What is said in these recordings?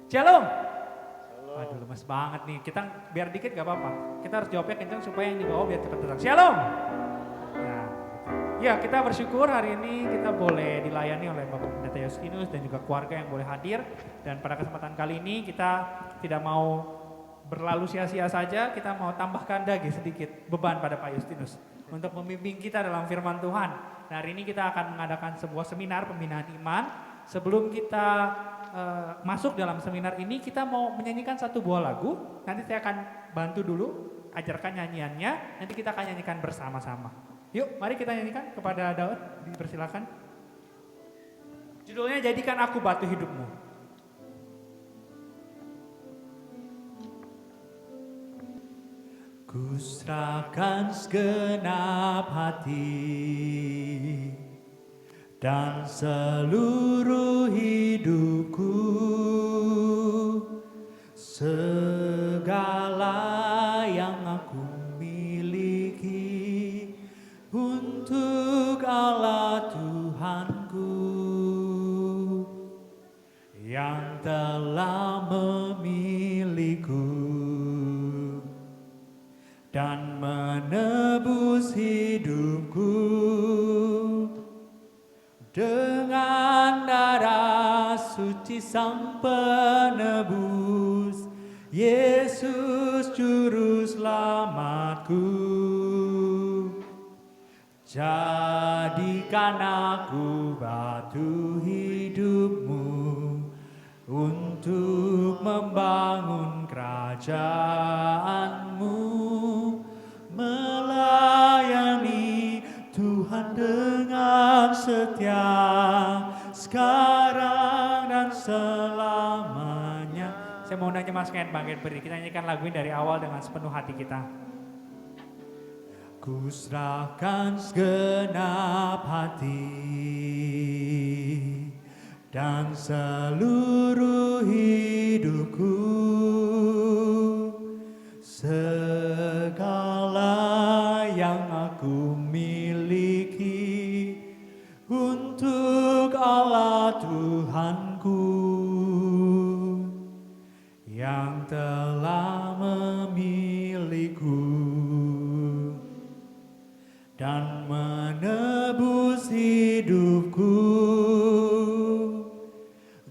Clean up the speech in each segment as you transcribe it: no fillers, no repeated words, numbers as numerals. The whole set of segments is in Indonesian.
Shalom. Shalom. Aduh lemes banget nih. Kita biar dikit gak apa-apa. Kita harus jawabnya kencang supaya yang di bawah biar cepat datang. Shalom. Nah, ya kita bersyukur hari ini kita boleh dilayani oleh Bapak Pendeta Justinus dan juga keluarga yang boleh hadir. Dan pada kesempatan kali ini kita tidak mau berlalu sia-sia saja, kita mau tambahkan lagi sedikit beban pada Pak Justinus untuk membimbing kita dalam firman Tuhan. Nah, hari ini kita akan mengadakan sebuah seminar pembinaan iman. Sebelum kita masuk dalam seminar ini, kita mau menyanyikan satu buah lagu. Nanti saya akan bantu dulu, ajarkan nyanyiannya. Nanti kita akan nyanyikan bersama-sama. Yuk, mari kita nyanyikan kepada Daud. Dipersilakan. Judulnya Jadikan Aku Batu Hidupmu. Ku serahkan segenap hati dan seluruh hidupku, segala yang aku miliki untuk Allah Tuhanku yang telah memilihku dan menebus hidupku dengan darah suci Sang Penebus, Yesus Juru Selamatku. Jadikan aku batu hidupmu untuk membangun kerajaanmu, melayani Tuhan dengan setia sekarang dan selamanya. Saya mau nanya Mas Ken, bangkit berdiri. Kita nyanyikan lagu ini dari awal dengan sepenuh hati kita. Ku serahkan segenap hati dan seluruh hidupku, segala yang aku miliki untuk Allah Tuhanku yang telah memilihku dan menebus hidupku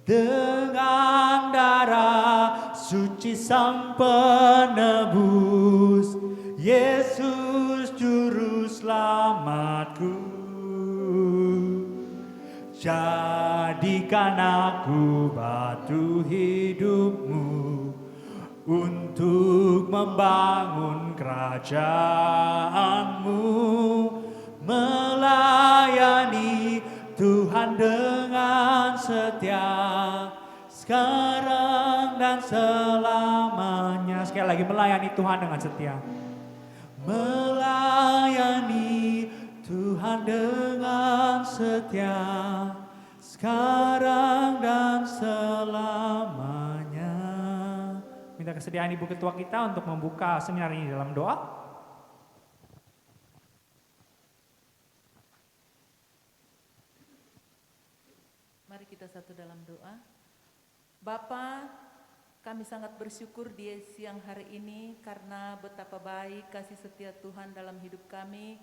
dengan darah suci Sang Penebus, Yesus Juru Selamatku. Jadikan aku batu hidupmu untuk membangun kerajaanmu, melayani Tuhan dengan setia sekarang dan selamanya. Sekali lagi, melayani Tuhan dengan setia. Melayani Tuhan dengan setia sekarang dan selamanya. Minta kesediaan Ibu Ketua kita untuk membuka seminar ini dalam doa. Mari kita satu dalam doa. Bapa, kami sangat bersyukur di siang hari ini karena betapa baik kasih setia Tuhan dalam hidup kami.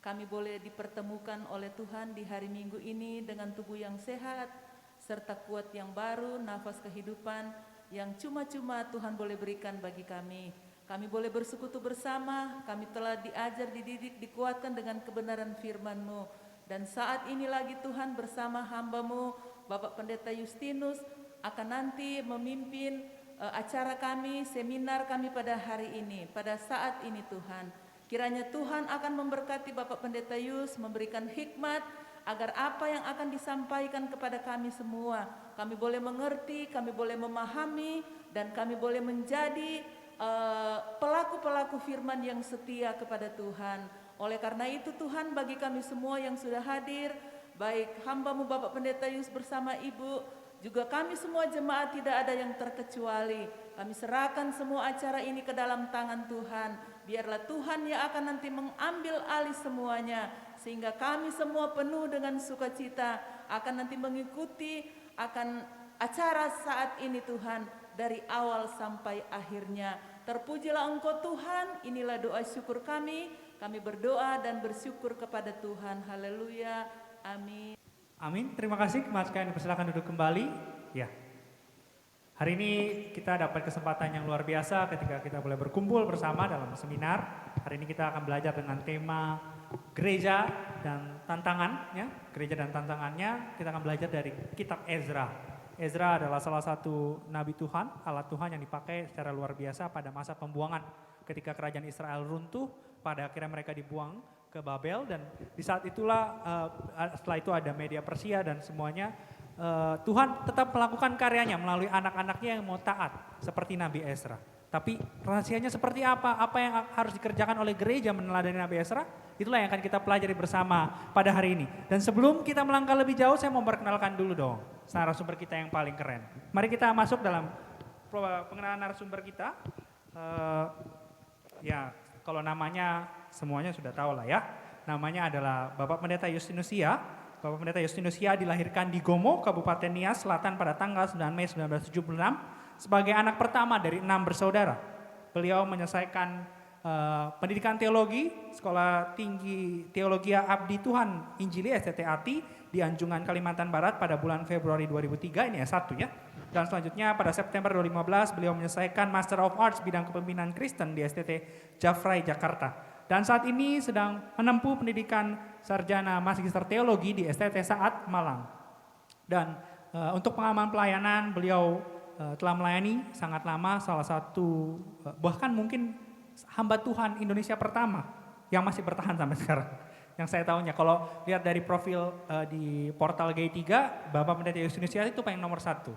Kami boleh dipertemukan oleh Tuhan di hari Minggu ini dengan tubuh yang sehat, serta kuat yang baru, nafas kehidupan yang cuma-cuma Tuhan boleh berikan bagi kami. Kami boleh bersekutu bersama, kami telah diajar, dididik, dikuatkan dengan kebenaran firman-Mu. Dan saat ini lagi Tuhan bersama hamba-Mu, Bapak Pendeta Justinus, akan nanti memimpin acara kami, seminar kami pada hari ini, pada saat ini Tuhan. Kiranya Tuhan akan memberkati Bapak Pendeta Yus, memberikan hikmat agar apa yang akan disampaikan kepada kami semua, kami boleh mengerti, kami boleh memahami, dan kami boleh menjadi pelaku-pelaku firman yang setia kepada Tuhan. Oleh karena itu Tuhan, bagi kami semua yang sudah hadir, baik hamba-Mu Bapak Pendeta Yus bersama Ibu, juga kami semua jemaat tidak ada yang terkecuali. Kami serahkan semua acara ini ke dalam tangan Tuhan. Biarlah Tuhan yang akan nanti mengambil alih semuanya, sehingga kami semua penuh dengan sukacita akan nanti mengikuti akan acara saat ini Tuhan, dari awal sampai akhirnya. Terpujilah Engkau Tuhan, inilah doa syukur kami. Kami berdoa dan bersyukur kepada Tuhan. Haleluya, amin. Amin, terima kasih. Mas sekalian dipersilakan duduk kembali. Ya. Hari ini kita dapat kesempatan yang luar biasa ketika kita boleh berkumpul bersama dalam seminar. Hari ini kita akan belajar dengan tema gereja dan tantangan, ya. Gereja dan tantangannya, kita akan belajar dari kitab Ezra. Ezra adalah salah satu nabi Tuhan, alat Tuhan yang dipakai secara luar biasa pada masa pembuangan. Ketika kerajaan Israel runtuh, pada akhirnya mereka dibuang ke Babel, dan di saat itulah setelah itu ada media Persia dan semuanya. Tuhan tetap melakukan karyanya melalui anak-anaknya yang mau taat seperti Nabi Ezra. Tapi rahasianya seperti apa? Apa yang harus dikerjakan oleh gereja meneladani Nabi Ezra? Itulah yang akan kita pelajari bersama pada hari ini. Dan sebelum kita melangkah lebih jauh, saya mau memperkenalkan dulu dong narasumber kita yang paling keren. Mari kita masuk dalam pengenalan narasumber kita. Ya, kalau namanya semuanya sudah tahu lah ya. Namanya adalah Bapak Pendeta Justinus Sia. Bapak Pendeta Justinus Sia dilahirkan di Gomo, Kabupaten Nias Selatan pada tanggal 9 Mei 1976 sebagai anak pertama dari 6 bersaudara. Beliau menyelesaikan pendidikan teologi, Sekolah Tinggi Teologia Abdi Tuhan Injili STTATI di Anjungan, Kalimantan Barat pada bulan Februari 2003, ini S1 ya. Dan selanjutnya pada September 2015 beliau menyelesaikan Master of Arts bidang kepemimpinan Kristen di STT Jafrai, Jakarta. Dan saat ini sedang menempuh pendidikan sarjana magister teologi di STT Saat, Malang. Dan untuk pengalaman pelayanan beliau telah melayani sangat lama, salah satu bahkan mungkin hamba Tuhan Indonesia pertama yang masih bertahan sampai sekarang. Yang saya tahunya, kalau lihat dari profil di portal G3, Bapak Pendeta Justinus Sia itu paling nomor 1.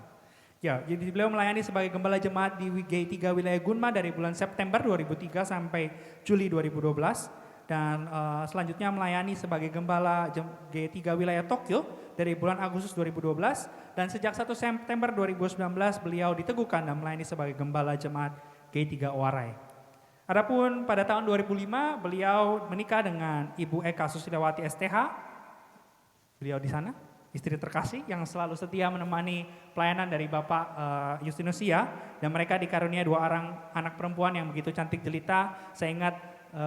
Ya, jadi beliau melayani sebagai gembala jemaat di G3 wilayah Gunma dari bulan September 2003 sampai Juli 2012. Dan selanjutnya melayani sebagai gembala G3 wilayah Tokyo dari bulan Agustus 2012. Dan sejak 1 September 2019 beliau diteguhkan dan melayani sebagai gembala jemaat G3 Warai. Adapun pada tahun 2005 beliau menikah dengan Ibu Eka Susilawati STH. Beliau di sana, istri terkasih yang selalu setia menemani pelayanan dari Bapak Justinus Sia, dan mereka dikaruniai 2 orang anak perempuan yang begitu cantik jelita. Saya ingat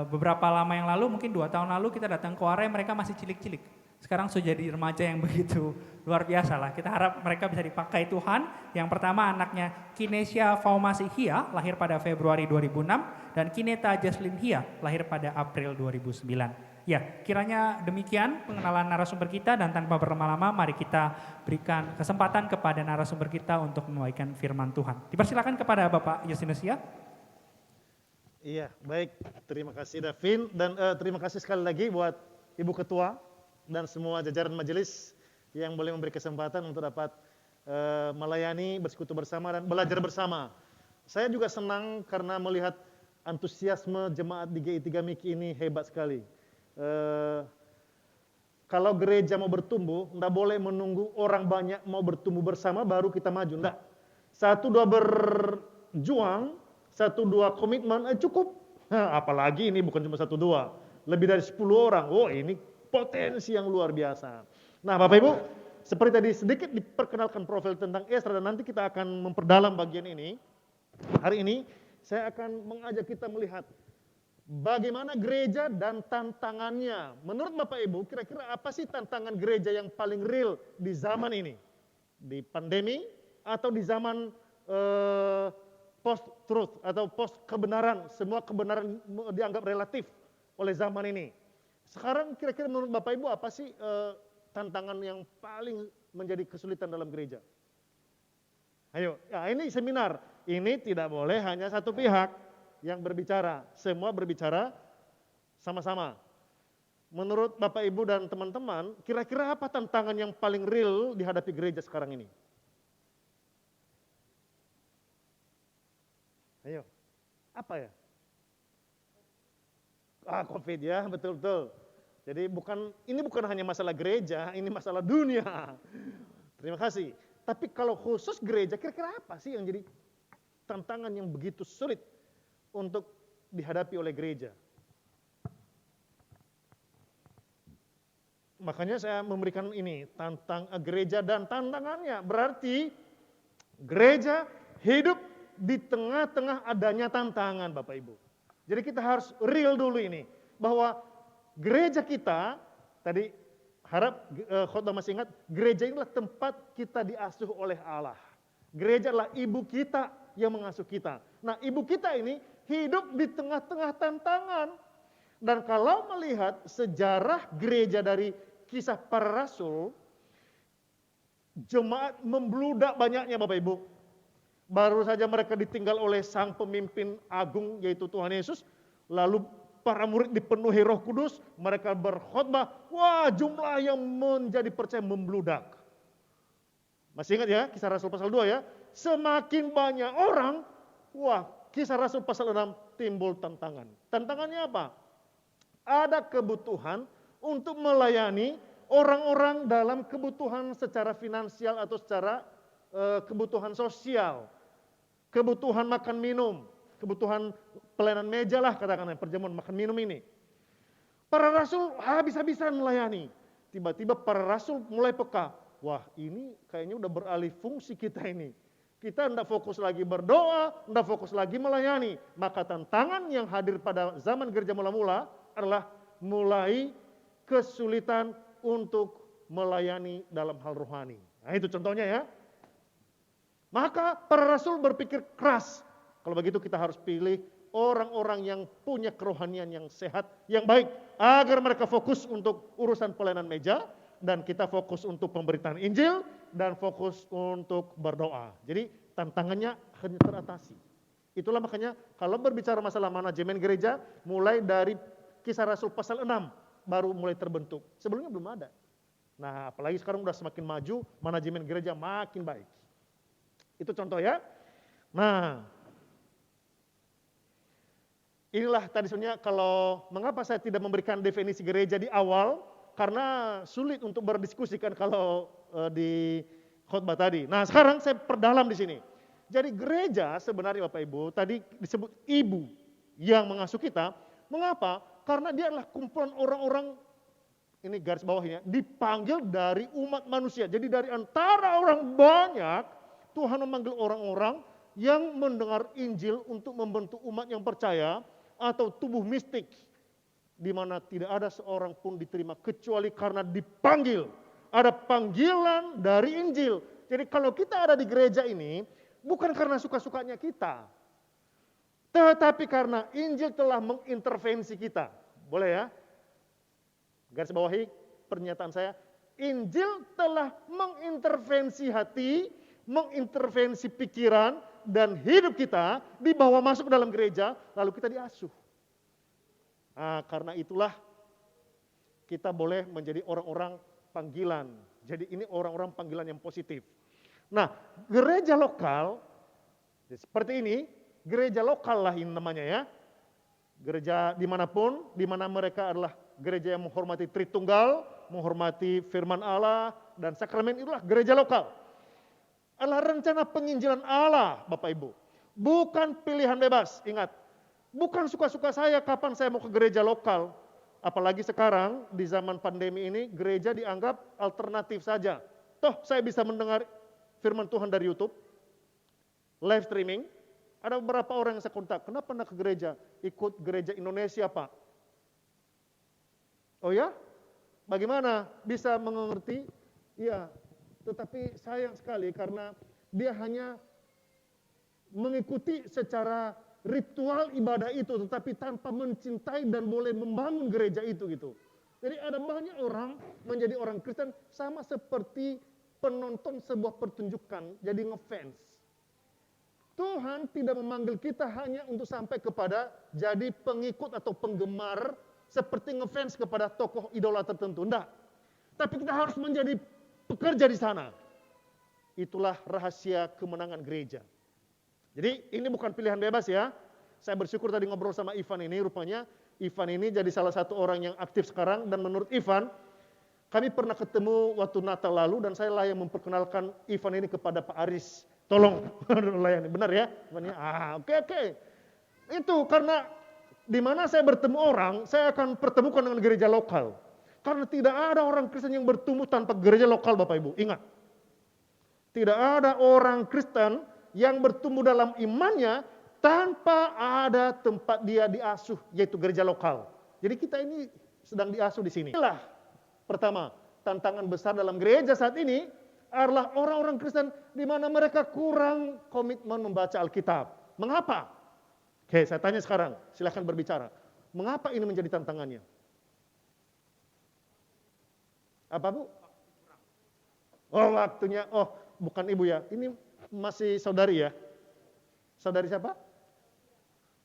beberapa lama yang lalu, mungkin 2 tahun lalu kita datang ke Warai, mereka masih cilik-cilik. Sekarang sudah jadi remaja yang begitu luar biasa lah. Kita harap mereka bisa dipakai Tuhan. Yang pertama anaknya Kinesia Faumasi Hia, lahir pada Februari 2006, dan Kineta Jaslyn Hia, lahir pada April 2009. Ya, kiranya demikian pengenalan narasumber kita, dan tanpa berlama-lama mari kita berikan kesempatan kepada narasumber kita untuk membagikan firman Tuhan. Dipersilakan kepada Bapak Justinus Sia. Iya, baik. Terima kasih Davin, dan terima kasih sekali lagi buat Ibu Ketua dan semua jajaran majelis yang boleh memberi kesempatan untuk dapat melayani, bersekutu bersama dan belajar bersama. Saya juga senang karena melihat antusiasme jemaat di GI3 MIKI ini hebat sekali. Kalau gereja mau bertumbuh, enggak boleh menunggu orang banyak mau bertumbuh bersama baru kita maju, enggak. 1-2 berjuang, 1-2 komitmen, cukup. Apalagi ini bukan cuma 1-2, lebih dari 10 orang. Oh, ini potensi yang luar biasa. Nah, Bapak Ibu, seperti tadi sedikit diperkenalkan profil tentang Ezra, dan nanti kita akan memperdalam bagian ini. Hari ini saya akan mengajak kita melihat bagaimana gereja dan tantangannya. Menurut Bapak Ibu, kira-kira apa sih tantangan gereja yang paling real di zaman ini? Di pandemi atau di zaman post-truth atau post-kebenaran, semua kebenaran dianggap relatif oleh zaman ini. Sekarang kira-kira menurut Bapak Ibu apa sih tantangan yang paling menjadi kesulitan dalam gereja? Ayo, ya ini seminar, ini tidak boleh hanya satu pihak yang berbicara, semua berbicara sama-sama. Menurut Bapak Ibu dan teman-teman, kira-kira apa tantangan yang paling real dihadapi gereja sekarang ini? Ayo, apa ya? Covid ya, betul-betul. Jadi ini bukan hanya masalah gereja, ini masalah dunia. Terima kasih. Tapi kalau khusus gereja, kira-kira apa sih yang jadi tantangan yang begitu sulit untuk dihadapi oleh gereja? Makanya saya memberikan ini, tantang gereja dan tantangannya. Berarti Gereja hidup di tengah-tengah adanya tantangan Bapak Ibu. Jadi kita harus real dulu ini. Bahwa gereja kita, tadi harap khotbah masih ingat, gereja inilah tempat kita diasuh oleh Allah. Gereja adalah ibu kita yang mengasuh kita. Nah, ibu kita ini hidup di tengah-tengah tantangan. Dan kalau melihat sejarah gereja dari kisah para rasul, jemaat membludak banyaknya Bapak Ibu. Baru saja mereka ditinggal oleh sang pemimpin agung yaitu Tuhan Yesus. Lalu para murid dipenuhi Roh Kudus, mereka berkhotbah, wah jumlah yang menjadi percaya membludak. Masih ingat ya Kisah Rasul pasal 2 ya? Semakin banyak orang, wah Kisah Rasul pasal 6 timbul tantangan. Tantangannya apa? Ada kebutuhan untuk melayani orang-orang dalam kebutuhan secara finansial atau secara kebutuhan sosial. Kebutuhan makan minum, kebutuhan pelayanan meja lah katakanlah, perjamuan makan minum ini. Para rasul habis-habisan melayani. Tiba-tiba para rasul mulai peka. Wah ini kayaknya udah beralih fungsi kita ini. Kita tidak fokus lagi berdoa, tidak fokus lagi melayani. Maka tantangan yang hadir pada zaman gereja mula-mula adalah mulai kesulitan untuk melayani dalam hal rohani. Nah itu contohnya ya. Maka para rasul berpikir keras. Kalau begitu kita harus pilih orang-orang yang punya kerohanian yang sehat, yang baik. Agar mereka fokus untuk urusan pelayanan meja. Dan kita fokus untuk pemberitaan Injil. Dan fokus untuk berdoa. Jadi tantangannya hanya teratasi. Itulah makanya kalau berbicara masalah manajemen gereja. Mulai dari Kisah Rasul pasal 6 baru mulai terbentuk. Sebelumnya belum ada. Nah apalagi sekarang udah semakin maju. Manajemen gereja makin baik. Itu contoh ya. Nah, inilah tadi sebenarnya kalau mengapa saya tidak memberikan definisi gereja di awal, karena sulit untuk berdiskusikan kalau di khotbah tadi. Nah, sekarang saya perdalam di sini. Jadi gereja sebenarnya Bapak Ibu, tadi disebut ibu yang mengasuh kita. Mengapa? Karena dia adalah kumpulan orang-orang, ini garis bawahnya, dipanggil dari umat manusia. Jadi dari antara orang banyak, Tuhan memanggil orang-orang yang mendengar Injil untuk membentuk umat yang percaya atau tubuh mistik di mana tidak ada seorang pun diterima kecuali karena dipanggil. Ada panggilan dari Injil. Jadi kalau kita ada di gereja ini bukan karena suka-sukanya kita, tetapi karena Injil telah mengintervensi kita. Boleh ya? Garis bawahi pernyataan saya. Injil telah mengintervensi hati, mengintervensi pikiran dan hidup kita, dibawa masuk ke dalam gereja, lalu kita diasuh. Nah, karena itulah kita boleh menjadi orang-orang panggilan. Jadi ini orang-orang panggilan yang positif. Nah, gereja lokal, seperti ini, gereja lokal lah ini namanya ya. Gereja dimanapun, dimana mereka adalah gereja yang menghormati Tritunggal, menghormati firman Allah, dan sakramen itulah gereja lokal. Adalah rencana penginjilan Allah, Bapak Ibu. Bukan pilihan bebas, ingat. Bukan suka-suka saya kapan saya mau ke gereja lokal. Apalagi sekarang di zaman pandemi ini, gereja dianggap alternatif saja. Toh saya bisa mendengar firman Tuhan dari YouTube, live streaming. Ada beberapa orang yang saya kontak, kenapa anda ke gereja? Ikut gereja Indonesia Pak. Oh ya? Bagaimana? Bisa mengerti? Iya. Tetapi sayang sekali karena dia hanya mengikuti secara ritual ibadah itu, tetapi tanpa mencintai dan boleh membangun gereja itu gitu. Jadi ada banyak orang menjadi orang Kristen sama seperti penonton sebuah pertunjukan, jadi ngefans. Tuhan tidak memanggil kita hanya untuk sampai kepada jadi pengikut atau penggemar seperti ngefans kepada tokoh idola tertentu, enggak. Tapi kita harus menjadi pekerja di sana. Itulah rahasia kemenangan gereja. Jadi ini bukan pilihan bebas ya. Saya bersyukur tadi ngobrol sama Ivan ini, rupanya Ivan ini jadi salah satu orang yang aktif sekarang. Dan menurut Ivan, kami pernah ketemu waktu Natal lalu dan saya layak memperkenalkan Ivan ini kepada Pak Aris. Tolong layani, benar ya? Oke. Itu karena di mana saya bertemu orang, saya akan pertemukan dengan gereja lokal. Karena tidak ada orang Kristen yang bertumbuh tanpa gereja lokal Bapak Ibu, ingat. Tidak ada orang Kristen yang bertumbuh dalam imannya tanpa ada tempat dia diasuh, yaitu gereja lokal. Jadi kita ini sedang diasuh di sini. Inilah pertama, tantangan besar dalam gereja saat ini adalah orang-orang Kristen di mana mereka kurang komitmen membaca Alkitab. Mengapa? Oke, saya tanya sekarang, silahkan berbicara. Mengapa ini menjadi tantangannya? Apa, Bu? Oh, waktunya. Oh, bukan ibu ya. Ini masih saudari ya? Saudari siapa?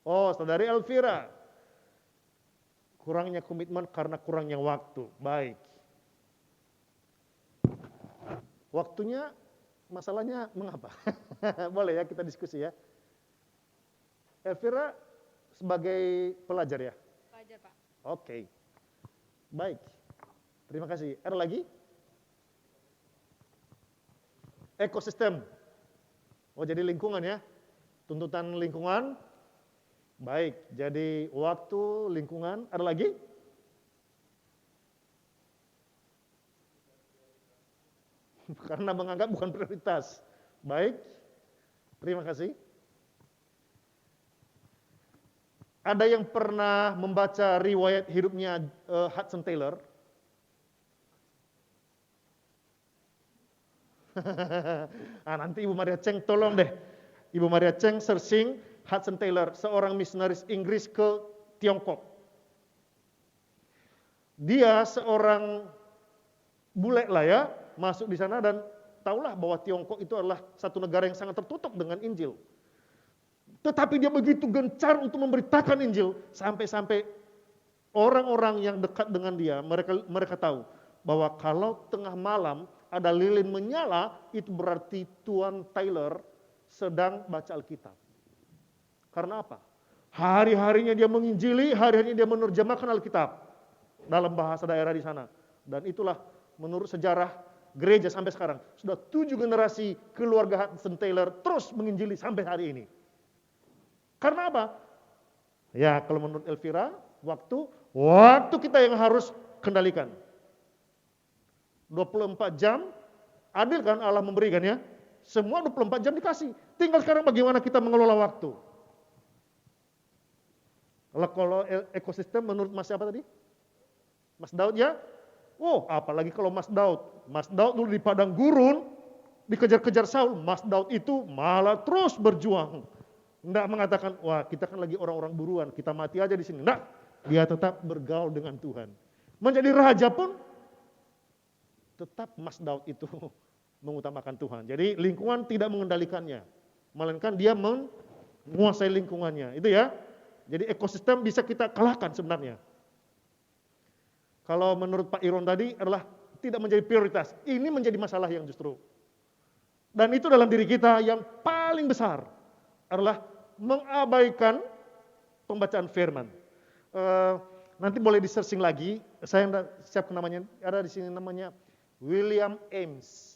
Oh, saudari Elvira. Kurangnya komitmen karena kurangnya waktu. Baik. Waktunya, masalahnya mengapa? Boleh ya kita diskusi ya. Elvira sebagai pelajar ya? Pelajar, Pak. Oke. Baik. Terima kasih. Ada lagi? Ekosistem. Oh, jadi lingkungan ya. Tuntutan lingkungan. Baik, jadi waktu, lingkungan. Ada lagi? Karena menganggap bukan prioritas. Baik. Terima kasih. Ada yang pernah membaca riwayat hidupnya Hudson Taylor? Nanti Ibu Maria Cheng tolong deh. Ibu Maria Cheng searching Hudson Taylor, seorang misionaris Inggris ke Tiongkok. Dia seorang bule lah ya, masuk di sana dan tahulah bahwa Tiongkok itu adalah satu negara yang sangat tertutup dengan Injil. Tetapi dia begitu gencar untuk memberitakan Injil sampai-sampai orang-orang yang dekat dengan dia, mereka tahu bahwa kalau tengah malam ada lilin menyala, itu berarti Tuan Taylor sedang baca Alkitab. Karena apa? Hari-harinya dia menginjili, hari-harinya dia menerjemahkan Alkitab dalam bahasa daerah di sana. Dan itulah menurut sejarah gereja sampai sekarang. Sudah 7 generasi keluarga Hudson Taylor terus menginjili sampai hari ini. Karena apa? Ya kalau menurut Elvira, waktu kita yang harus kendalikan. 24 jam, adil kan Allah memberikan ya. Semua 24 jam dikasih. Tinggal sekarang bagaimana kita mengelola waktu. Kalau ekosistem menurut Mas siapa tadi? Mas Daud ya? Oh, apalagi kalau Mas Daud. Mas Daud dulu di padang gurun, dikejar-kejar Saul. Mas Daud itu malah terus berjuang. Enggak mengatakan, wah kita kan lagi orang-orang buruan, kita mati aja di sini. Enggak, dia tetap bergaul dengan Tuhan. Menjadi raja pun, tetap Mas Daud itu mengutamakan Tuhan. Jadi lingkungan tidak mengendalikannya, melainkan dia menguasai lingkungannya. Itu ya. Jadi ekosistem bisa kita kalahkan sebenarnya. Kalau menurut Pak Iron tadi adalah tidak menjadi prioritas. Ini menjadi masalah yang justru. Dan itu dalam diri kita yang paling besar adalah mengabaikan pembacaan firman. Nanti boleh di-searching lagi. Saya tidak siap namanya. Ada di sini namanya William Ames.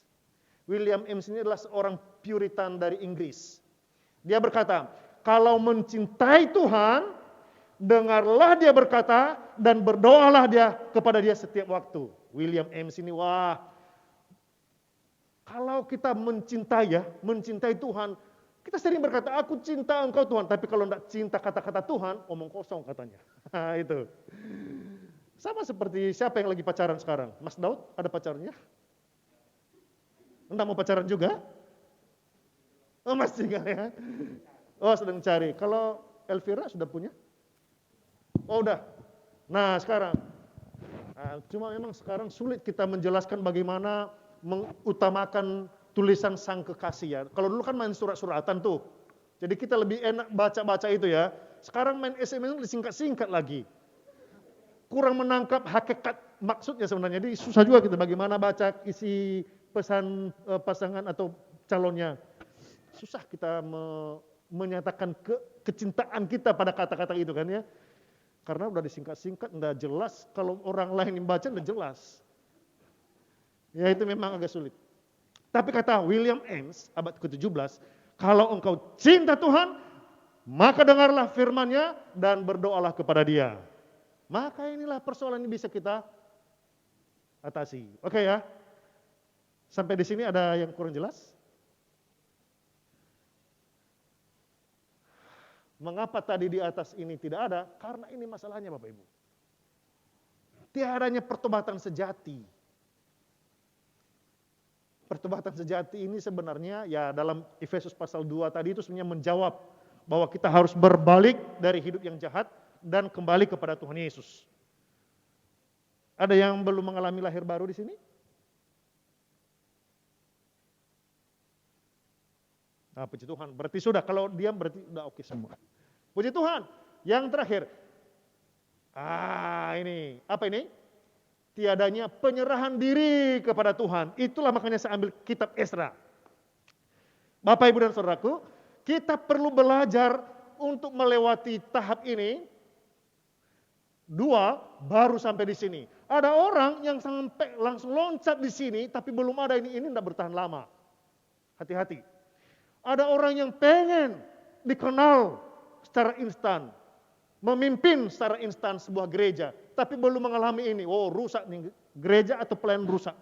William Ames ini adalah seorang Puritan dari Inggris. Dia berkata, kalau mencintai Tuhan, dengarlah dia berkata dan berdoalah dia kepada dia setiap waktu. William Ames ini, wah, kalau kita mencintai Tuhan, kita sering berkata, aku cinta engkau Tuhan, tapi kalau tidak cinta kata-kata Tuhan, omong kosong katanya. Itu. Sama seperti siapa yang lagi pacaran sekarang? Mas Daud ada pacarnya? Entah mau pacaran juga? Oh masih enggak ya? Oh sedang cari. Kalau Elvira sudah punya? Oh udah. Nah sekarang, cuma memang sekarang sulit kita menjelaskan bagaimana mengutamakan tulisan sang kekasih ya. Kalau dulu kan main surat-suratan tuh. Jadi kita lebih enak baca-baca itu ya. Sekarang main SMS itu disingkat-singkat lagi. Kurang menangkap hakikat maksudnya sebenarnya. Jadi susah juga kita bagaimana baca isi pesan pasangan atau calonnya. Susah kita menyatakan kecintaan kita pada kata-kata itu kan ya. Karena udah disingkat-singkat, udah jelas. Kalau orang lain yang baca udah jelas. Ya itu memang agak sulit. Tapi kata William Ames, abad ke-17, kalau engkau cinta Tuhan, maka dengarlah firman-Nya dan berdoalah kepada Dia. Maka inilah persoalan ini bisa kita atasi. Oke ya? Sampai di sini ada yang kurang jelas? Mengapa tadi di atas ini tidak ada? Karena ini masalahnya Bapak Ibu. Tiadanya pertobatan sejati. Pertobatan sejati ini sebenarnya ya dalam Efesus pasal 2 tadi itu sebenarnya menjawab bahwa kita harus berbalik dari hidup yang jahat dan kembali kepada Tuhan Yesus. Ada yang belum mengalami lahir baru di sini? Nah, puji Tuhan. Berarti sudah, kalau diam berarti udah oke semua. Puji Tuhan. Yang terakhir. Ini. Apa ini? Tiadanya penyerahan diri kepada Tuhan. Itulah makanya saya ambil kitab Esra. Bapak, Ibu, dan Saudaraku, kita perlu belajar untuk melewati tahap ini. 2, baru sampai di sini. Ada orang yang sampai langsung loncat di sini, tapi belum ada ini tidak bertahan lama. Hati-hati. Ada orang yang pengen dikenal secara instan, memimpin secara instan sebuah gereja, tapi belum mengalami ini. Oh, rusak nih gereja atau pelayan rusak.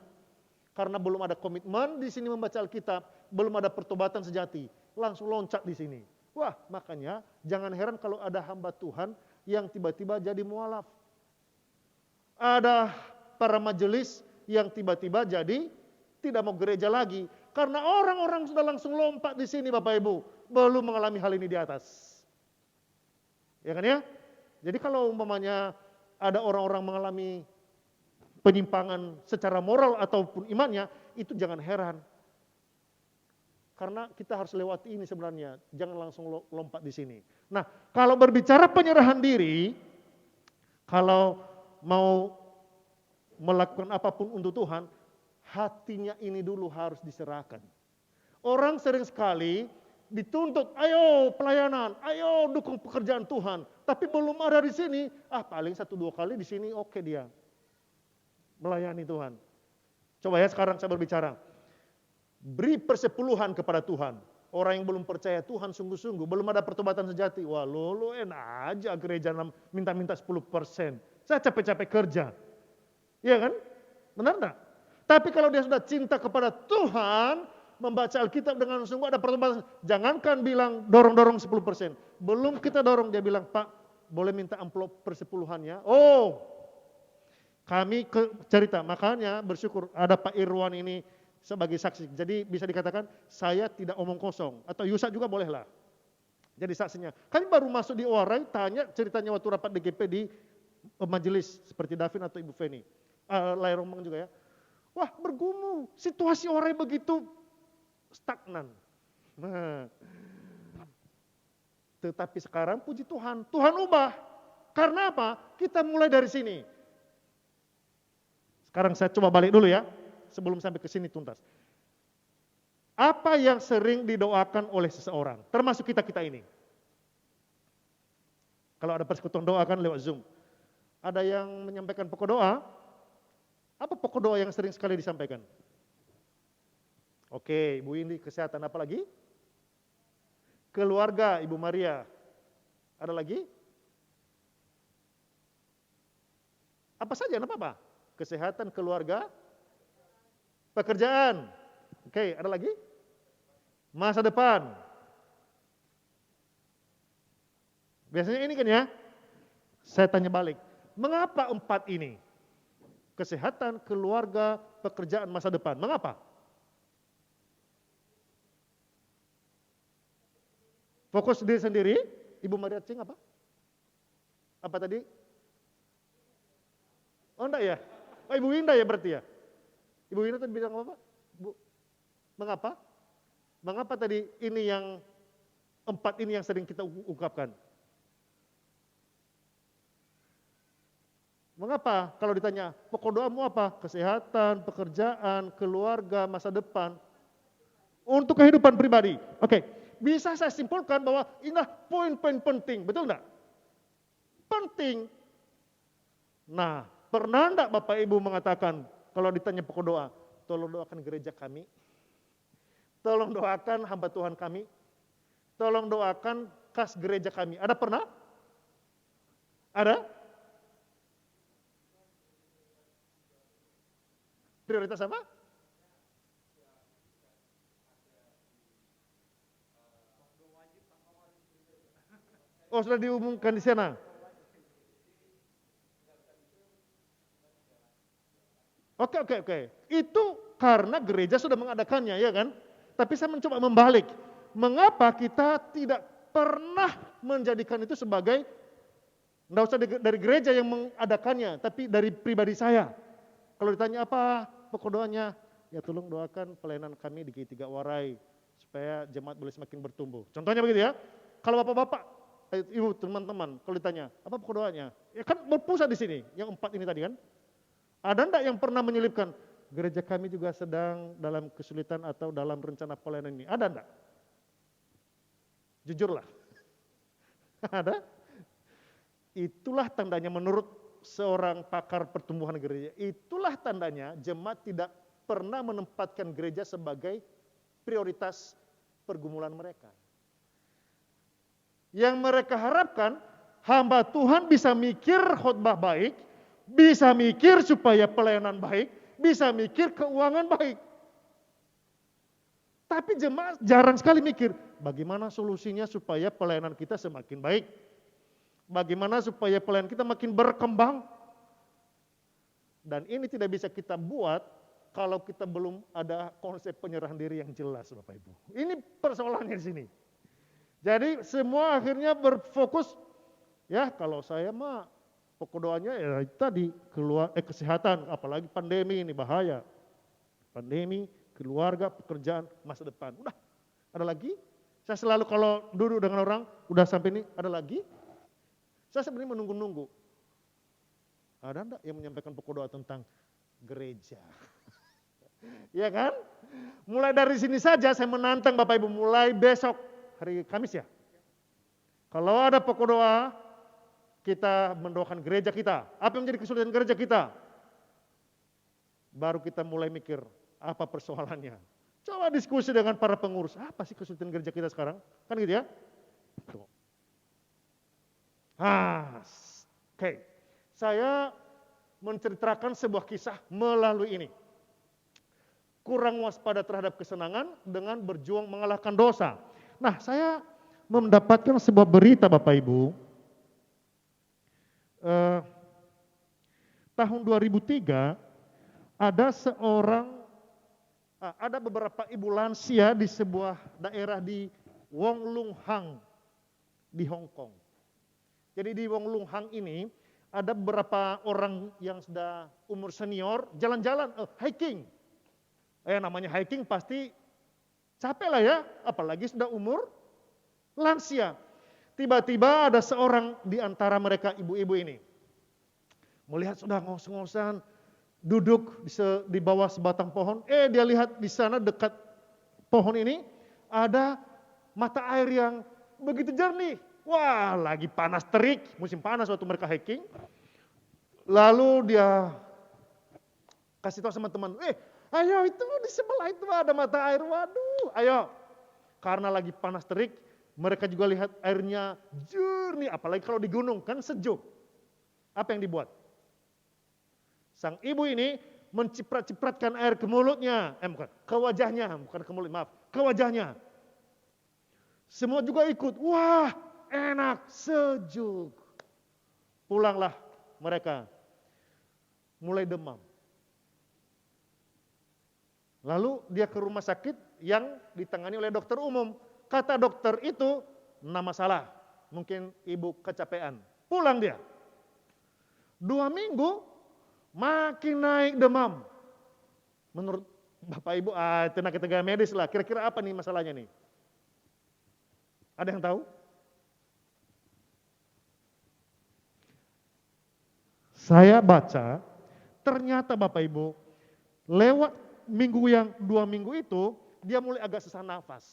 Karena belum ada komitmen di sini membaca Alkitab, belum ada pertobatan sejati, langsung loncat di sini. Wah, makanya jangan heran kalau ada hamba Tuhan yang tiba-tiba jadi mualaf. Ada para majelis yang tiba-tiba jadi tidak mau gereja lagi. Karena orang-orang sudah langsung lompat di sini Bapak Ibu. Belum mengalami hal ini di atas. Ya kan ya? Jadi kalau umpamanya ada orang-orang mengalami penyimpangan secara moral ataupun imannya, itu jangan heran. Karena kita harus lewati ini sebenarnya. Jangan langsung lompat di sini. Nah, kalau berbicara penyerahan diri, kalau mau melakukan apapun untuk Tuhan, hatinya ini dulu harus diserahkan. Orang sering sekali dituntut, ayo pelayanan, ayo dukung pekerjaan Tuhan. Tapi belum ada di sini, paling 1-2 kali di sini oke dia melayani Tuhan. Coba ya sekarang saya berbicara. Beri persepuluhan kepada Tuhan. Orang yang belum percaya Tuhan sungguh-sungguh, belum ada pertobatan sejati. Wah lo enak aja gereja minta-minta 10%. Saya capek-capek kerja. Iya kan? Benar enggak? Tapi kalau dia sudah cinta kepada Tuhan, membaca Alkitab dengan sungguh ada pertobatan. Jangankan bilang dorong-dorong 10%. Belum kita dorong, dia bilang, Pak, boleh minta amplop persepuluhannya? Oh, kami cerita. Makanya bersyukur ada Pak Irwan ini sebagai saksi. Jadi bisa dikatakan, saya tidak omong kosong. Atau Yusak juga bolehlah. Jadi saksinya. Kami baru masuk di Oarai, tanya ceritanya waktu rapat DGP di majelis. Seperti Davin atau Ibu Feni. Lai Rombang juga ya. Wah bergumul, situasi orang begitu stagnan. Nah, tetapi sekarang puji Tuhan, Tuhan ubah. Karena apa? Kita mulai dari sini. Sekarang saya coba balik dulu ya, sebelum sampai ke sini tuntas. Apa yang sering didoakan oleh seseorang, termasuk kita-kita ini? Kalau ada persekutuan doa kan lewat Zoom. Ada yang menyampaikan pokok doa? Apa pokok doa yang sering sekali disampaikan? Oke, Ibu Indi kesehatan, apa lagi? Keluarga, Ibu Maria. Ada lagi? Apa saja, apa-apa? Kesehatan, keluarga, pekerjaan. Oke, ada lagi? Masa depan. Biasanya ini kan ya, saya tanya balik. Mengapa 4 ini? Kesehatan, keluarga, pekerjaan, masa depan. Mengapa? Fokus diri sendiri. Ibu Maria Cing apa? Apa tadi? Oh enggak ya? Oh Ibu Winda ya berarti ya? Ibu Winda tadi bilang apa? Bu, mengapa? Mengapa tadi ini yang 4 ini yang sering kita ungkapkan? Mengapa? Kalau ditanya, pokok doamu apa? Kesehatan, pekerjaan, keluarga, masa depan. Untuk kehidupan pribadi. Oke, bisa saya simpulkan bahwa inilah poin-poin penting, betul enggak? Penting. Nah, pernah enggak Bapak Ibu mengatakan, kalau ditanya pokok doa, tolong doakan gereja kami, tolong doakan hamba Tuhan kami, tolong doakan kas gereja kami. Ada pernah? Ada? Prioritas apa? Oh, sudah diumumkan di sana. Oke. Itu karena gereja sudah mengadakannya, ya kan? Tapi saya mencoba membalik. Mengapa kita tidak pernah menjadikan itu sebagai, enggak usah dari gereja yang mengadakannya, tapi dari pribadi saya. Kalau ditanya apa pokok doanya, ya tolong doakan pelayanan kami di G3 Warai, supaya jemaat boleh semakin bertumbuh. Contohnya begitu ya. Kalau bapak-bapak, ibu, teman-teman, kalau ditanya, apa pokok doanya? Ya kan berpusat di sini, yang 4 ini tadi kan. Ada enggak yang pernah menyelipkan, gereja kami juga sedang dalam kesulitan atau dalam rencana pelayanan ini? Ada enggak? Jujurlah. Ada? Itulah tandanya menurut seorang pakar pertumbuhan gereja. Itulah tandanya jemaat tidak pernah menempatkan gereja sebagai prioritas pergumulan mereka. Yang mereka harapkan, hamba Tuhan bisa mikir khotbah baik, bisa mikir supaya pelayanan baik, bisa mikir keuangan baik. Tapi jemaat jarang sekali mikir, bagaimana solusinya supaya pelayanan kita semakin baik. Bagaimana supaya pelayanan kita makin berkembang. Dan ini tidak bisa kita buat kalau kita belum ada konsep penyerahan diri yang jelas, Bapak Ibu. Ini persoalannya di sini. Jadi semua akhirnya berfokus, ya kalau saya mah pokok doanya ya tadi kesehatan, apalagi pandemi ini bahaya. Pandemi, keluarga, pekerjaan, masa depan. Udah, ada lagi? Saya selalu kalau duduk dengan orang, udah sampai ini, ada lagi? Saya sebenarnya menunggu-nunggu. Ada enggak yang menyampaikan pokok doa tentang gereja? Ya kan? Mulai dari sini saja saya menantang Bapak Ibu, mulai besok, hari Kamis ya. Kalau ada pokok doa, kita mendoakan gereja kita. Apa yang menjadi kesulitan gereja kita? Baru kita mulai mikir, apa persoalannya. Coba diskusi dengan para pengurus, apa sih kesulitan gereja kita sekarang? Kan gitu ya? Tuh. Oke. Saya menceritakan sebuah kisah melalui ini. Kurang waspada terhadap kesenangan dengan berjuang mengalahkan dosa. Nah, saya mendapatkan sebuah berita Bapak Ibu. Tahun 2003 ada beberapa ibu lansia di sebuah daerah di Wong Lung Hang di Hong Kong. Jadi di Wong Lung Hang ini ada beberapa orang yang sudah umur senior jalan-jalan hiking. Namanya hiking pasti capek lah ya, apalagi sudah umur lansia. Tiba-tiba ada seorang di antara mereka ibu-ibu ini melihat sudah ngos-ngosan duduk di bawah sebatang pohon. Dia lihat di sana dekat pohon ini ada mata air yang begitu jernih. Wah, lagi panas terik, musim panas waktu mereka hiking. Lalu dia kasih tahu sama teman, ayo itu di sebelah itu ada mata air, waduh, ayo. Karena lagi panas terik, mereka juga lihat airnya jernih, apalagi kalau di gunung kan sejuk. Apa yang dibuat? Sang ibu ini menciprat-cipratkan air ke mulutnya, ke wajahnya, bukan ke mulut, maaf, ke wajahnya. Semua juga ikut, wah enak, sejuk. Pulanglah mereka, mulai demam. Lalu dia ke rumah sakit yang ditangani oleh dokter umum. Kata dokter itu, enggak masalah, mungkin ibu kecapean. Pulang dia. 2 minggu, makin naik demam. Menurut Bapak Ibu, tenaga medis lah, kira-kira apa nih masalahnya nih? Ada yang tahu? Saya baca, ternyata Bapak Ibu, lewat minggu yang 2 minggu itu, dia mulai agak sesak nafas.